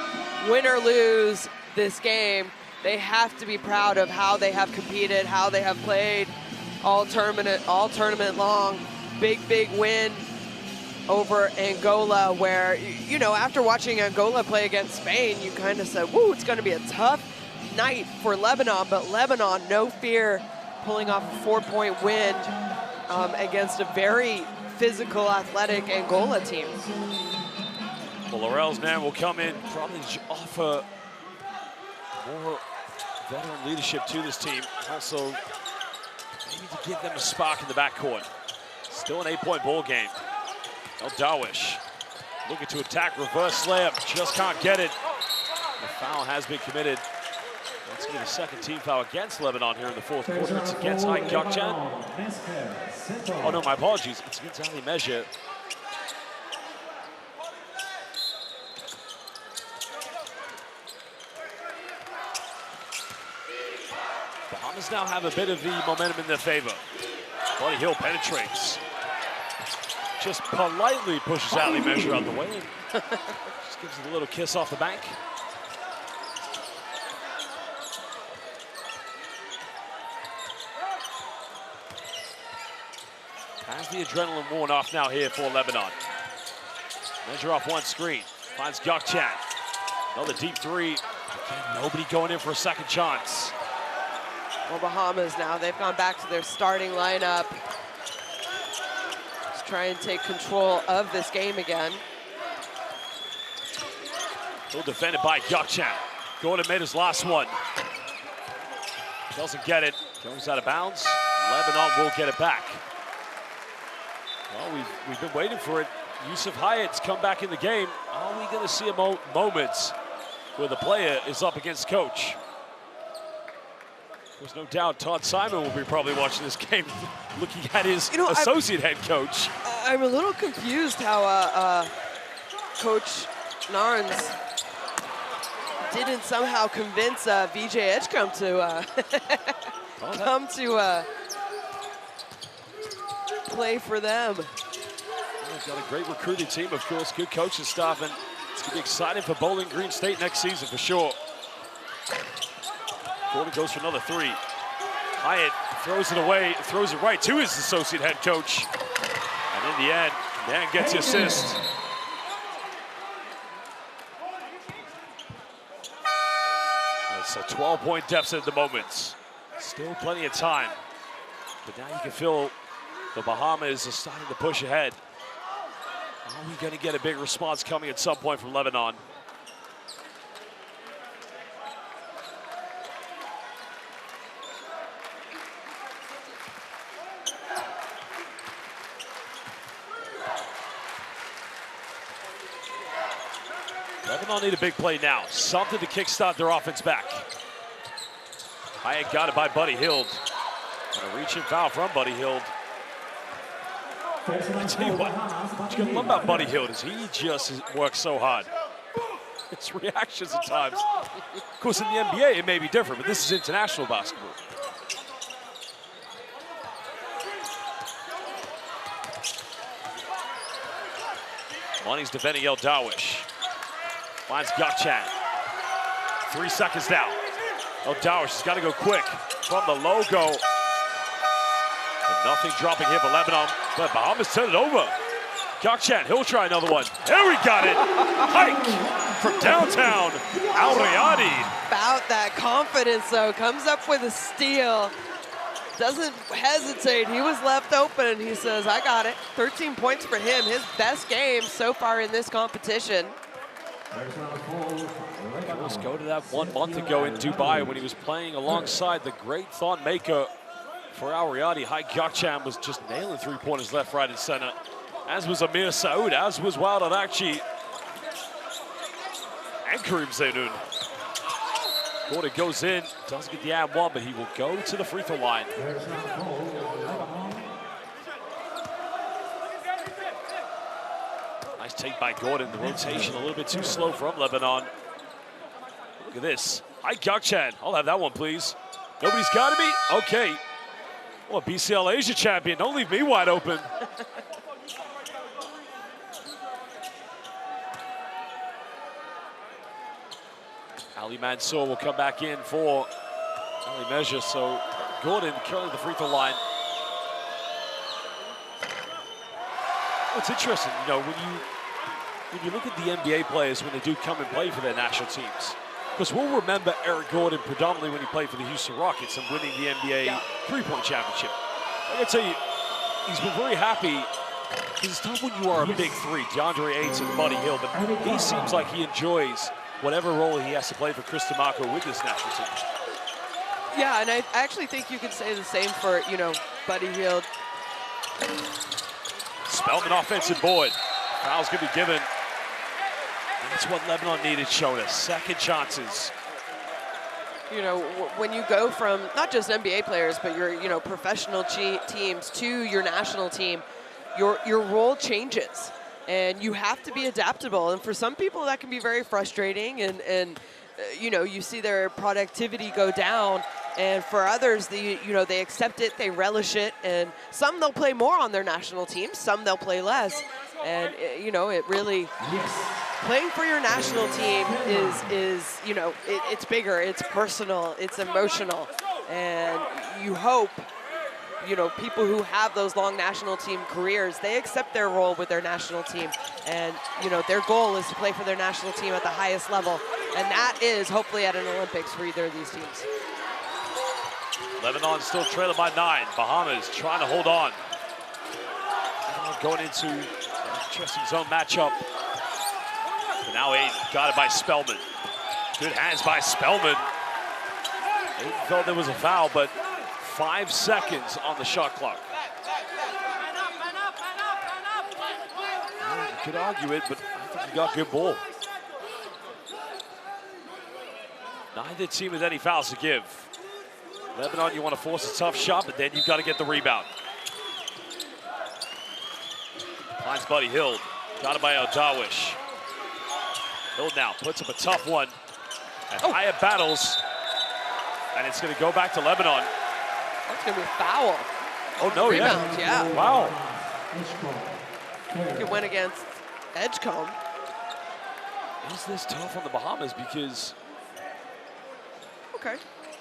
win or lose this game, they have to be proud of how they have competed, how they have played all tournament long. Big win over Angola, where, you know, after watching Angola play against Spain, you kind of said, woo, it's going to be a tough night for Lebanon, but Lebanon, no fear, pulling off a 4-point win against a very physical, athletic Angola team. Well, Laurel's man will come in, probably offer more veteran leadership to this team. Also, maybe to give them a spark in the backcourt. Still an 8-point ball game. El Darwish looking to attack, reverse layup, just can't get it. The foul has been committed. That's going to be the second team foul against Lebanon here in the fourth quarter. It's against Ike Gökçen. Oh no, my apologies. It's against Ali Mejia. Bahamas now have a bit of the momentum in their favor. Buddy Hill penetrates. Just politely pushes Ali Mejia out the way. Just gives it a little kiss off the bank. Has the adrenaline worn off now here for Lebanon. Mejia off one screen. Finds Gökçen. Another deep three. Again, nobody going in for a second chance. Well, Bahamas now, they've gone back to their starting lineup. Try and take control of this game again. Still defended by Gökçen. Gordon made his last one. Doesn't get it. Goes out of bounds. Lebanon will get it back. Well, we've been waiting for it. Yusuf Hyatt's come back in the game. Are we going to see a moment where the player is up against coach? There's no doubt Todd Simon will be probably watching this game, looking at his associate head coach. I'm a little confused how Coach Narns didn't somehow convince VJ Edgecombe to come to play for them. They've got a great recruiting team, of course, good coaching staff, and it's going to be exciting for Bowling Green State next season for sure. Gordon goes for another three. Hyatt throws it away, throws it right to his associate head coach. And in the end, Dan gets the assist. It's a 12-point deficit at the moment. Still plenty of time. But now you can feel the Bahamas are starting to push ahead. Are we going to get a big response coming at some point from Lebanon? Lebanon need a big play now. Something to kickstart their offense back. Hyatt got it by Buddy Hield. And a reaching foul from Buddy Hield. I tell you what you can love about Buddy Hield is he just works so hard. His reactions at times Of course, in the NBA, it may be different, but this is international basketball. Money's defending El Darwish. Finds Gakchan. 3 seconds down. El Darwish has got to go quick from the logo. And nothing dropping here for Lebanon, but Bahamas turn it over. Gakchan, he'll try another one. There we got it. Hike from downtown, Al-Riyadi. About that confidence, though. Comes up with a steal. Doesn't hesitate. He was left open, and he says, I got it. 13 points for him. His best game so far in this competition. Let's go to that 1 month ago in Dubai when he was playing alongside the great thought maker for Al-Riyadi. Hai Gakchan was just nailing three-pointers left, right, and center. As was Amir Saud, as was Wild Adakchi. And Karim Zainoun. Gordon goes in, doesn't get the ad one, but he will go to the free throw line. Nice take by Gordon. The rotation a little bit too slow from Lebanon. Look at this. Hai Gakchan. I'll have that one, please. Nobody's got me? Okay. Well, BCL Asia champion. Don't leave me wide open. Ali Mansour will come back in for Ali Measure. So Gordon currently the free throw line. Oh, it's interesting, you know, when you look at the NBA players when they do come and play for their national teams. Because we'll remember Eric Gordon predominantly when he played for the Houston Rockets and winning the NBA three-point championship. I gotta tell you, he's been very happy. Because it's tough when you are a big three, DeAndre Ayton and Buddy Hill, but he seems like he enjoys whatever role he has to play for Chris DeMarco with this national team. Yeah, and I actually think you could say the same for, you know, Buddy Hill. Spellman offensive board. Foul's gonna be given. That's what Lebanon needed, Shona. Second chances. You know, when you go from not just NBA players, but your, you know, professional teams to your national team, your role changes. And you have to be adaptable. And for some people, that can be very frustrating. And you know, you see their productivity go down. And for others, you know, they accept it, they relish it. And some they'll play more on their national teams, some they'll play less. And, you know, it really, playing for your national team is you know, it's bigger, it's personal, it's emotional. And you hope, you know, people who have those long national team careers, they accept their role with their national team. And, you know, their goal is to play for their national team at the highest level. And that is hopefully at an Olympics for either of these teams. Lebanon still trailing by 9. Bahamas trying to hold on. Going into an interesting zone matchup. But now Aiden got it by Spellman. Good hands by Spellman. Aiden thought there was a foul, but 5 seconds on the shot clock. You could argue it, but I think he got good ball. Neither team has any fouls to give. Lebanon, you want to force a tough shot, but then you've got to get the rebound. Finds Buddy Hill. Got it by El Darwish. Hill now puts up a tough one. And Hyatt battles. And it's going to go back to Lebanon. That's going to be a foul. Oh, no, Rebound, yeah. Wow. I think it went against Edgecombe. Is this tough on the Bahamas? Because...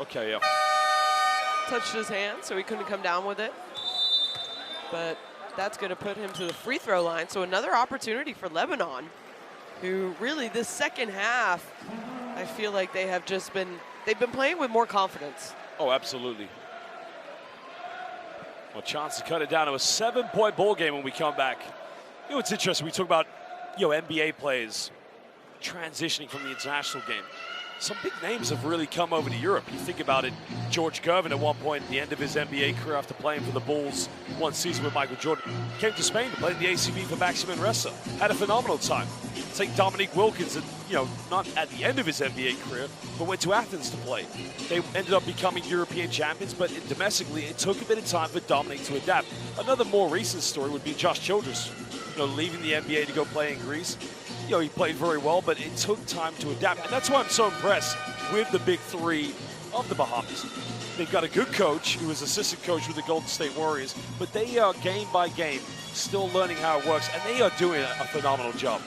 Okay, yeah. Touched his hand, so he couldn't come down with it. But that's going to put him to the free throw line. So another opportunity for Lebanon, who really this second half, I feel like they have just been, they've been playing with more confidence. Oh, absolutely. Well, chance to cut it down to a 7-point ball game when we come back. You know, it's interesting. We talk about, you know, NBA players transitioning from the international game. Some big names have really come over to Europe. You think about it, George Gervin at one point, at the end of his NBA career after playing for the Bulls one season with Michael Jordan, came to Spain to play in the ACB for Maxi Manresa. Had a phenomenal time. Take Dominique Wilkins, and, you know, not at the end of his NBA career, but went to Athens to play. They ended up becoming European champions, but domestically, it took a bit of time for Dominique to adapt. Another more recent story would be Josh Childress, you know, leaving the NBA to go play in Greece. he played very well, but it took time to adapt. And that's why I'm so impressed with the big three of the Bahamas. They've got a good coach who is assistant coach with the Golden State Warriors, but they are game by game still learning how it works, and they are doing a phenomenal job.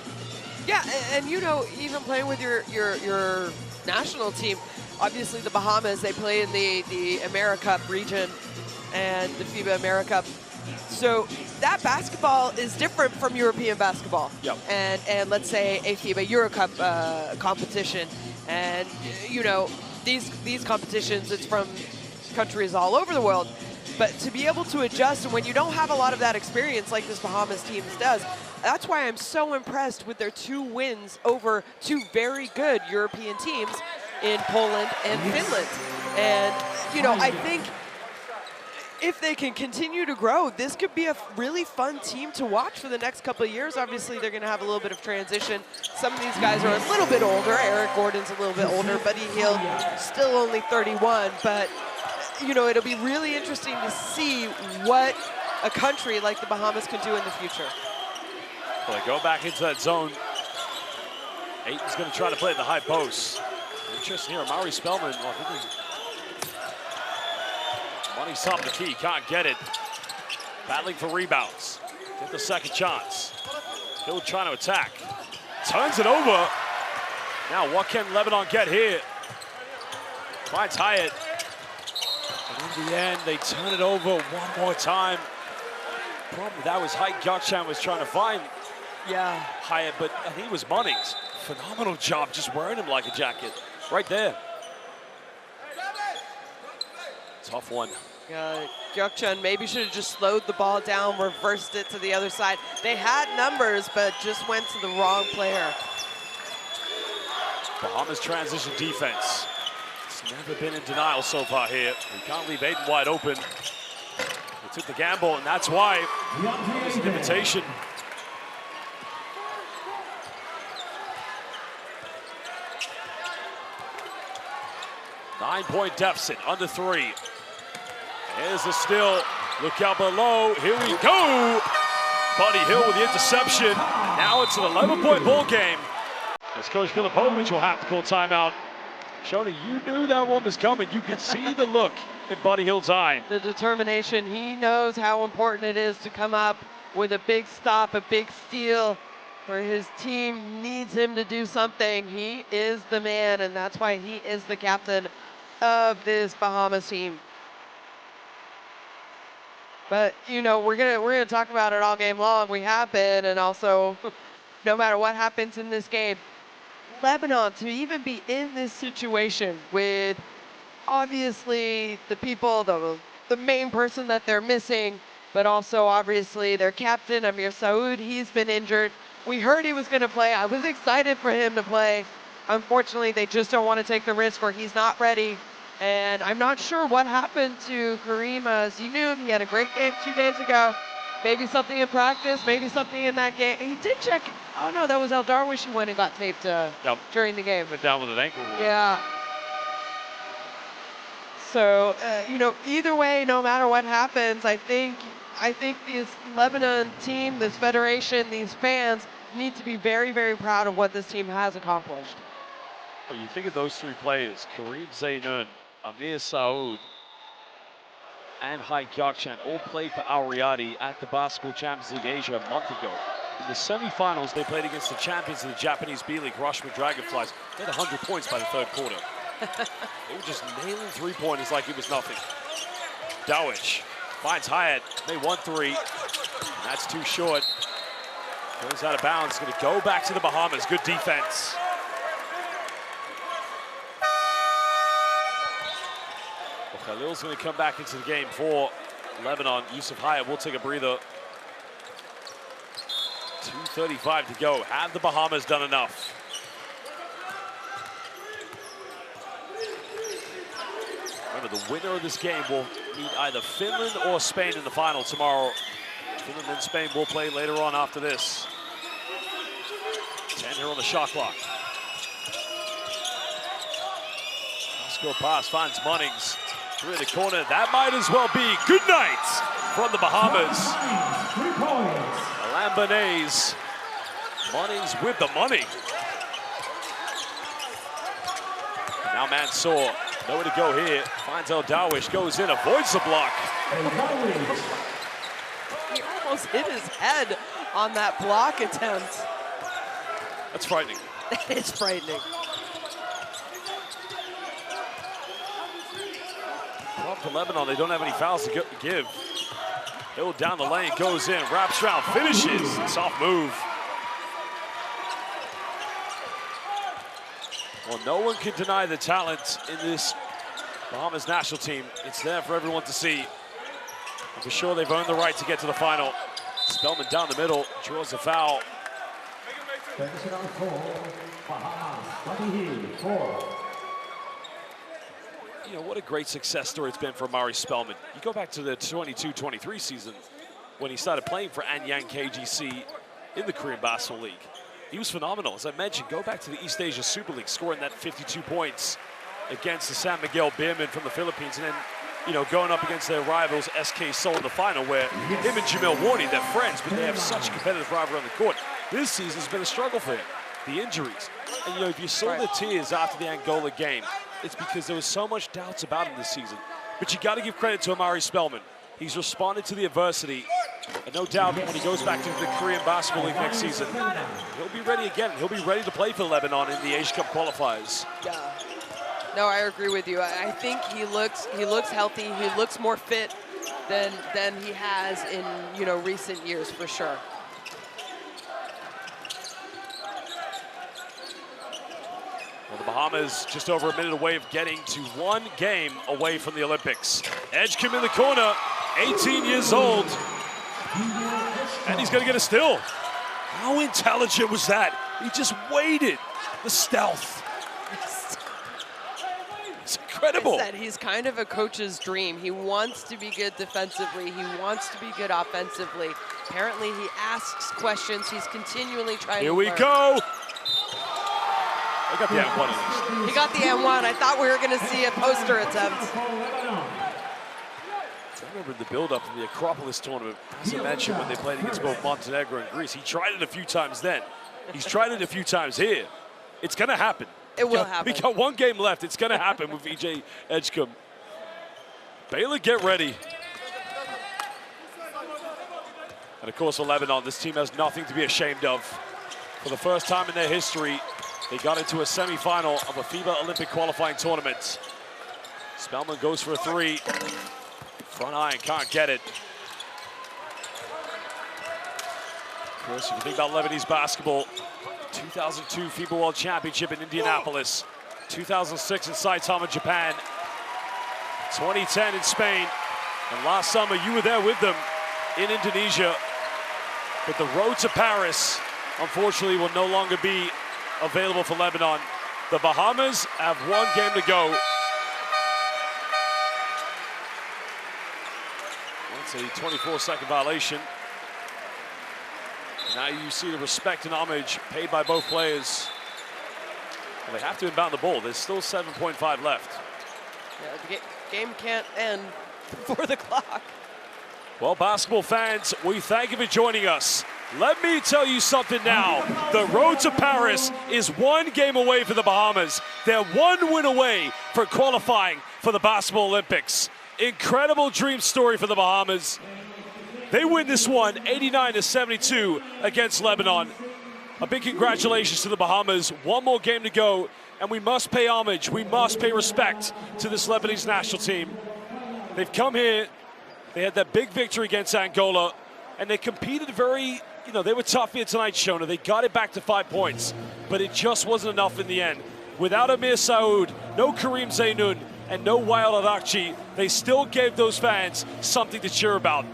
Yeah, and even playing with your national team, obviously the Bahamas, they play in the AmeriCup region and the FIBA AmeriCup. So that basketball is different from European basketball. Yep. And let's say a FIBA EuroCup competition. And, these competitions, it's from countries all over the world. But to be able to adjust, and when you don't have a lot of that experience like this Bahamas team does, that's why I'm so impressed with their 2 wins over 2 very good European teams in Poland and Finland. And, I think if they can continue to grow, this could be a really fun team to watch for the next couple of years. Obviously, they're going to have a little bit of transition. Some of these guys are a little bit older. Eric Gordon's a little bit older. Buddy Hield, still only 31. But, it'll be really interesting to see what a country like the Bahamas can do in the future. Well, they go back into that zone. Aiton's going to try to play at the high post. Interesting here, Mauri Spellman. Money's up the key, can't get it. Battling for rebounds. Get the second chance. Hill trying to attack. Turns it over. Now what can Lebanon get here? Finds Hyatt. And in the end, they turn it over one more time. Problem with that was Hyatt Gökçen was trying to find Hyatt, but I think it was Munnings. Phenomenal job just wearing him like a jacket. Right there. Tough one. Gökçen maybe should have just slowed the ball down, reversed it to the other side. They had numbers, but just went to the wrong player. Bahamas transition defense. It's never been in denial so far here. We can't leave Aiton wide open. They took the gamble, and that's why there's an invitation. Nine-point deficit, under 3. Here's the steal. Look out below. Here we go. Buddy Hill with the interception. Now it's an 11-point ball game. As Coach Filipovic will have to call timeout. Shona, you knew that one was coming. You could see the look in Buddy Hill's eye. The determination. He knows how important it is to come up with a big stop, a big steal, where his team needs him to do something. He is the man, and that's why he is the captain of this Bahamas team. But we're gonna talk about it all game long. We have been, and also, no matter what happens in this game, Lebanon to even be in this situation with obviously the people, the main person that they're missing, but also obviously their captain Amir Saud. He's been injured. We heard he was going to play. I was excited for him to play. Unfortunately, they just don't want to take the risk where he's not ready. And I'm not sure what happened to Kareem. As you knew, he had a great game 2 days ago. Maybe something in practice, maybe something in that game. He did check. Oh, no, that was El Darwish who went and got taped during the game. Went down with an ankle. Yeah. So, either way, no matter what happens, I think this Lebanon team, this federation, these fans need to be very, very proud of what this team has accomplished. Well, you think of those 3 players, Kareem Zaynun, Amir Saud, and Hyatt Gökçen all played for Al Riyadi at the Basketball Champions League Asia a month ago. In the semifinals, they played against the champions of the Japanese B-League, Hiroshima Dragonflies. They had 100 points by the 3rd quarter. They were just nailing 3-pointers like it was nothing. Darwish finds Hyatt, made 1 3. And that's too short. Goes out of bounds, gonna go back to the Bahamas. Good defense. Well, Khalil's gonna come back into the game for Lebanon. Yusuf Hyatt will take a breather. 2:35 to go. Have the Bahamas done enough? Remember, the winner of this game will meet either Finland or Spain in the final tomorrow. Finland and Spain will play later on after this. 10 here on the shot clock. Score pass finds Munnings. 3 in the corner. That might as well be good night from the Bahamas. Lambanese Munnings with the money. Now Mansour, nowhere to go here. Finds El Darwish, goes in, avoids the block. He almost hit his head on that block attempt. That's frightening. It's frightening. Well, for Lebanon, they don't have any fouls to give. Hill down the lane, goes in, wraps around, finishes. Soft move. Well, no one can deny the talent in this Bahamas national team. It's there for everyone to see. And for sure, they've earned the right to get to the final. Spellman down the middle, draws a foul. You know, what a great success story it's been for Amari Spellman. You go back to the 22-23 season when he started playing for Anyang KGC in the Korean Basketball League. He was phenomenal. As I mentioned, go back to the East Asia Super League, scoring that 52 points against the San Miguel Beermen from the Philippines, and then, you know, going up against their rivals, SK Seoul in the final, where him and Jamil Warney, they're friends, but they have such a competitive rivalry on the court. This season has been a struggle for him, the injuries. And, you know, if you saw the tears after the Angola game, it's because there was so much doubts about him this season. But you got to give credit to Amari Spellman. He's responded to the adversity, and no doubt when he goes back to the Korean Basketball League next season, he'll be ready again. He'll be ready to play for Lebanon in the Asia Cup qualifiers. Yeah. No, I agree with you. I think he looks healthy. He looks more fit than he has in, you know, recent years, for sure. Well, the Bahamas just over a minute away of getting to one game away from the Olympics. Edgecombe in the corner, 18 years old. And he's going to get a steal. How intelligent was that? He just waited. The stealth. It's incredible. I said he's kind of a coach's dream. He wants to be good defensively. He wants to be good offensively. Apparently, he asks questions. He's continually trying to learn. Here we go. I got the M1 at least. He got the M1. I thought we were going to see a poster attempt. I remember the build-up of the Acropolis tournament, as I mentioned, when they played against both Montenegro and Greece. He tried it a few times then. He's tried it a few times here. It's going to happen. It will happen. We got one game left. It's going to happen with VJ Edgecombe. Baylor, get ready. And of course, for Lebanon, this team has nothing to be ashamed of. For the first time in their history, they got into a semifinal of a FIBA Olympic qualifying tournament. Spellman goes for a three. Front iron, can't get it. Of course, if you think about Lebanese basketball, 2002 FIBA World Championship in Indianapolis, 2006 in Saitama, Japan, 2010 in Spain, and last summer you were there with them in Indonesia. But the road to Paris, unfortunately, will no longer be available for Lebanon. The Bahamas have one game to go. That's a 24-second violation. Now you see the respect and homage paid by both players. Well, they have to inbound the ball. There's still 7.5 left. Yeah, the game can't end before the clock. Well, basketball fans, we thank you for joining us. Let me tell you something now. The road to Paris is one game away for the Bahamas. They're one win away for qualifying for the Basketball Olympics. Incredible dream story for the Bahamas. They win this one, 89-72 against Lebanon. A big congratulations to the Bahamas. One more game to go, and we must pay homage, we must pay respect to this Lebanese national team. They've come here, they had that big victory against Angola, and they competed very, you know, they were tough here tonight, Shona. They got it back to 5 points, but it just wasn't enough in the end. Without Amir Saud, no Kareem Zainoun, and no Wael Arakchi, they still gave those fans something to cheer about.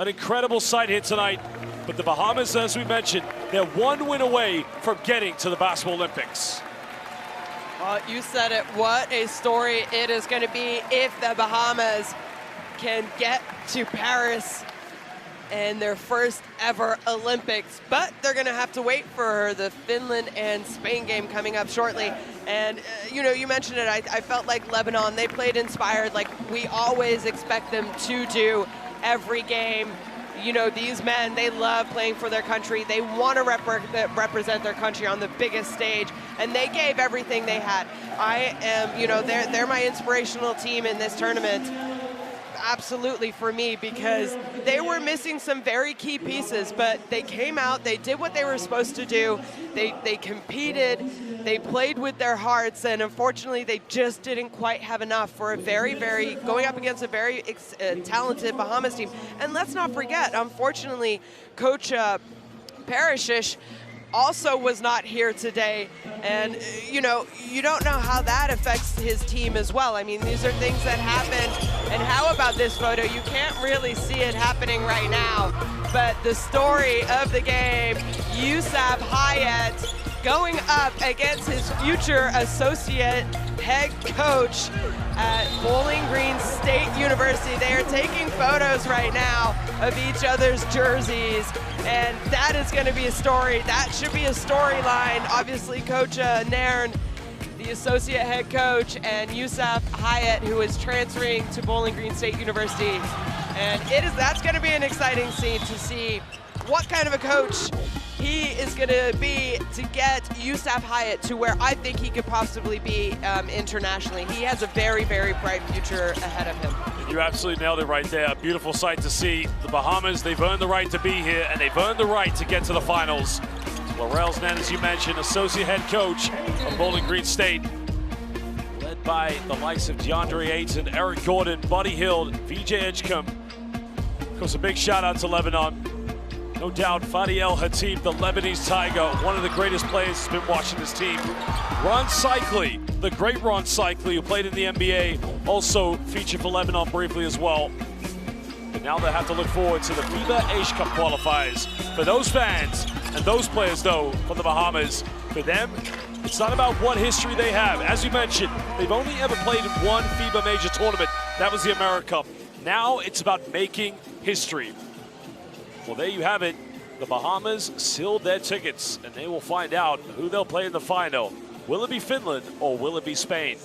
An incredible sight here tonight, but the Bahamas, as we mentioned, they're one win away from getting to the Basketball Olympics. Well, you said it. What a story it is going to be if the Bahamas can get to Paris in their first ever Olympics. But they're going to have to wait for the Finland and Spain game coming up shortly. And, you know, you mentioned it. I felt like Lebanon, they played inspired like we always expect them to do every game. you know, these men, they love playing for their country. They want to represent their country on the biggest stage, and they gave everything they had. I am, you know, they're my inspirational team in this tournament. Absolutely, for me, because they were missing some very key pieces, but they came out, they did what they were supposed to do, they competed, they played with their hearts, and unfortunately they just didn't quite have enough for a going up against a very talented Bahamas team. And let's not forget, unfortunately, Coach Parashish also was not here today, and you know, you don't know how that affects his team as well. I mean, these are things that happen. And how about this photo? You can't really see it happening right now, but the story of the game, Yusuf Hyatt going up against his future associate head coach at Bowling Green State University. They are taking photos right now of each other's jerseys, and that is going to be a story. That should be a storyline. Obviously, Coach Nairn, the associate head coach, and Yusuf Hyatt, who is transferring to Bowling Green State University. And that's going to be an exciting scene to see what kind of a coach he is going to be to get Yusuf Hyatt to where I think he could possibly be internationally. He has a very, very bright future ahead of him. You absolutely nailed it right there. A beautiful sight to see. The Bahamas, they've earned the right to be here, and they've earned the right to get to the finals. Laurel Nen, as you mentioned, associate head coach of Bowling Green State, led by the likes of DeAndre Ayton, Eric Gordon, Buddy Hill, VJ Edgecombe. Of course, a big shout out to Lebanon. No doubt, Fadi El Hatib, the Lebanese Tiger, one of the greatest players has been watching this team. Ron Cycli, the great Ron Cycli, who played in the NBA, also featured for Lebanon briefly as well. But now they have to look forward to the FIBA Asia Cup qualifiers. For those fans and those players, though, from the Bahamas, for them, it's not about what history they have. As you mentioned, they've only ever played in one FIBA major tournament. That was the America Cup. Now it's about making history. Well, there you have it. The Bahamas sealed their tickets, and they will find out who they'll play in the final. Will it be Finland or will it be Spain?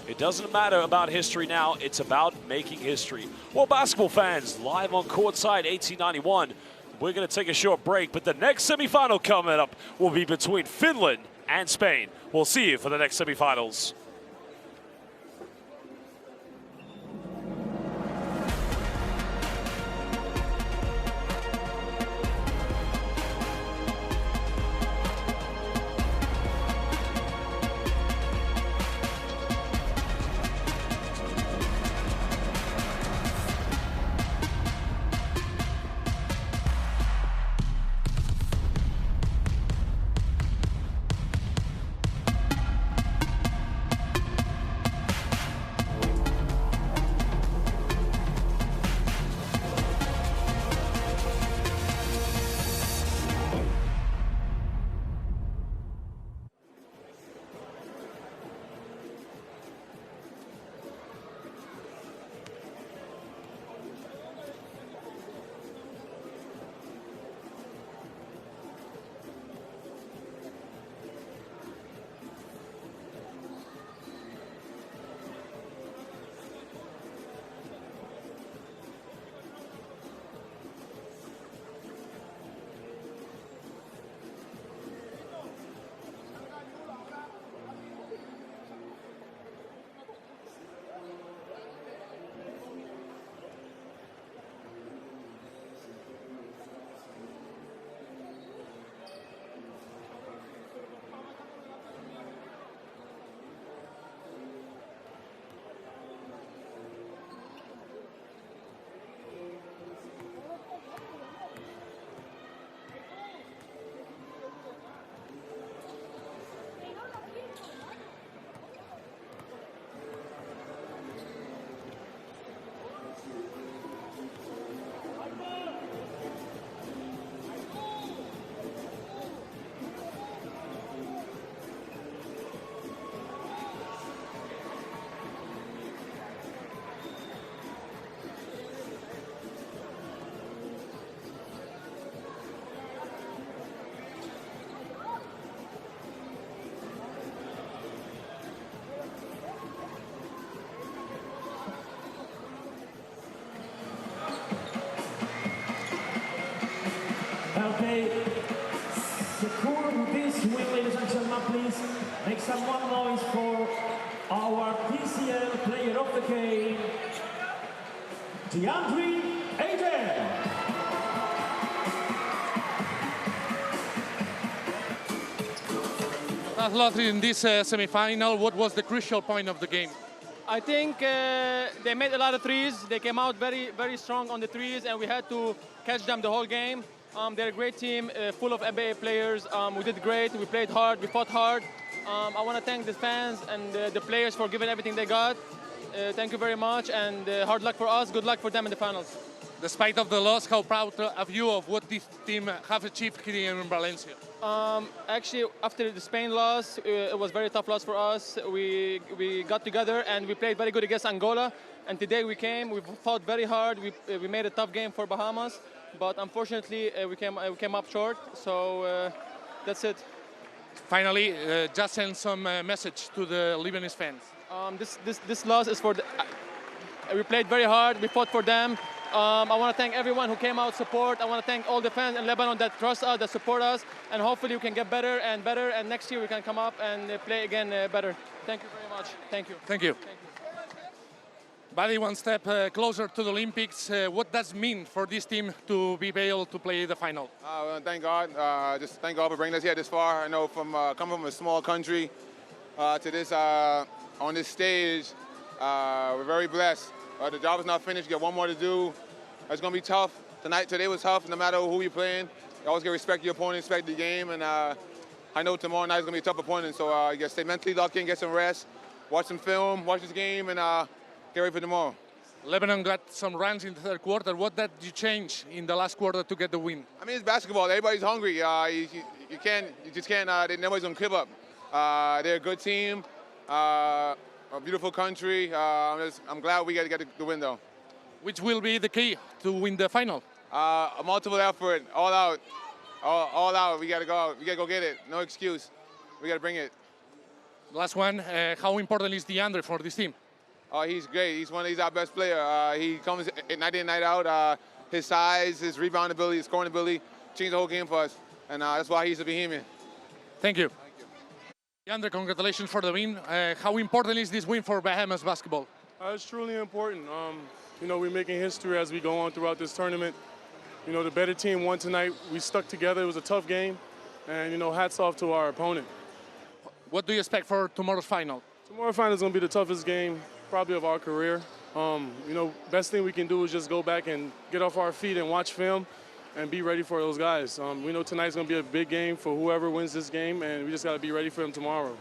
It doesn't matter about history now. It's about making history. Well, basketball fans, live on Courtside 1891. We're going to take a short break, but the next semifinal coming up will be between Finland and Spain. We'll see you for the next semifinals. Okay, secure with this win, ladies and gentlemen, please make some more noise for our PCL player of the game, DeAndre Ayton. Lottery in this semi-final, what was the crucial point of the game? I think they made a lot of threes. They came out very, very strong on the threes, and we had to catch them the whole game. They're a great team, full of NBA players. We did great. We played hard. We fought hard. I want to thank the fans and the players for giving everything they got. Thank you very much, and hard luck for us. Good luck for them in the finals. Despite of the loss, how proud of you of what this team have achieved here in Valencia? Actually, after the Spain loss, it was a very tough loss for us. We got together and we played very good against Angola. And today we fought very hard. We made a tough game for Bahamas, but unfortunately we came up short. So that's it. Finally, just send some message to the Lebanese fans. This loss is for we played very hard. We fought for them. I want to thank everyone who came out support. I want to thank all the fans in Lebanon that trust us, that support us, and hopefully we can get better and better, and next year we can come up and play again better. Thank you very much. Thank you. Thank you. Buddy, one step closer to the Olympics. What does it mean for this team to be able to play the final? Well, thank God. Just thank God for bringing us here this far. I know from coming from a small country to this on this stage, we're very blessed. The job is not finished. We got one more to do. It's going to be tough. Today was tough, no matter who you're playing. You always got to respect your opponent, respect the game. And I know tomorrow night is going to be a tough opponent. So you got to stay mentally locked in, get some rest, watch some film, watch this game, and get ready for tomorrow. Lebanon got some runs in the third quarter. What did you change in the last quarter to get the win? I mean, it's basketball. Everybody's hungry. You just can't, nobody's going to give up. They're a good team. A beautiful country. I'm glad we got the win, though. Which will be the key to win the final? A multiple effort, all out. All out. We got to go out. We got to go get it. No excuse. We got to bring it. Last one. How important is DeAndre for this team? He's great. He's our best player. He comes night in, night out. His size, his rebound ability, his scoring ability changed the whole game for us. And that's why he's a behemoth. Thank you. DeAndre, congratulations for the win. How important is this win for Bahamas basketball? It's truly important. We're making history as we go on throughout this tournament. The better team won tonight. We stuck together. It was a tough game. And, hats off to our opponent. What do you expect for tomorrow's final? Tomorrow's final is going to be the toughest game probably of our career. Best thing we can do is just go back and get off our feet and watch film and be ready for those guys. We know tonight's going to be a big game for whoever wins this game, and we just got to be ready for them tomorrow.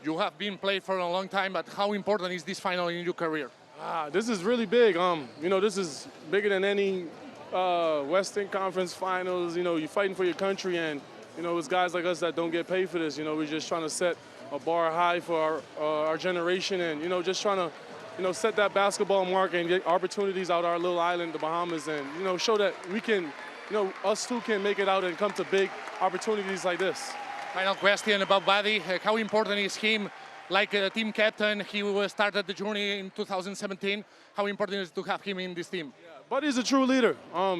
You have been playing for a long time, but how important is this final in your career? This is really big. This is bigger than any Western Conference finals. You're fighting for your country, and, it's guys like us that don't get paid for this. We're just trying to set a bar high for our generation and, just trying to, set that basketball mark and get opportunities out our little island, the Bahamas, and, show that we can, us too can make it out and come to big opportunities like this. Final question about Buddy. How important is him like a team captain? He started the journey in 2017. How important is it to have him in this team? Yeah, Buddy's a true leader.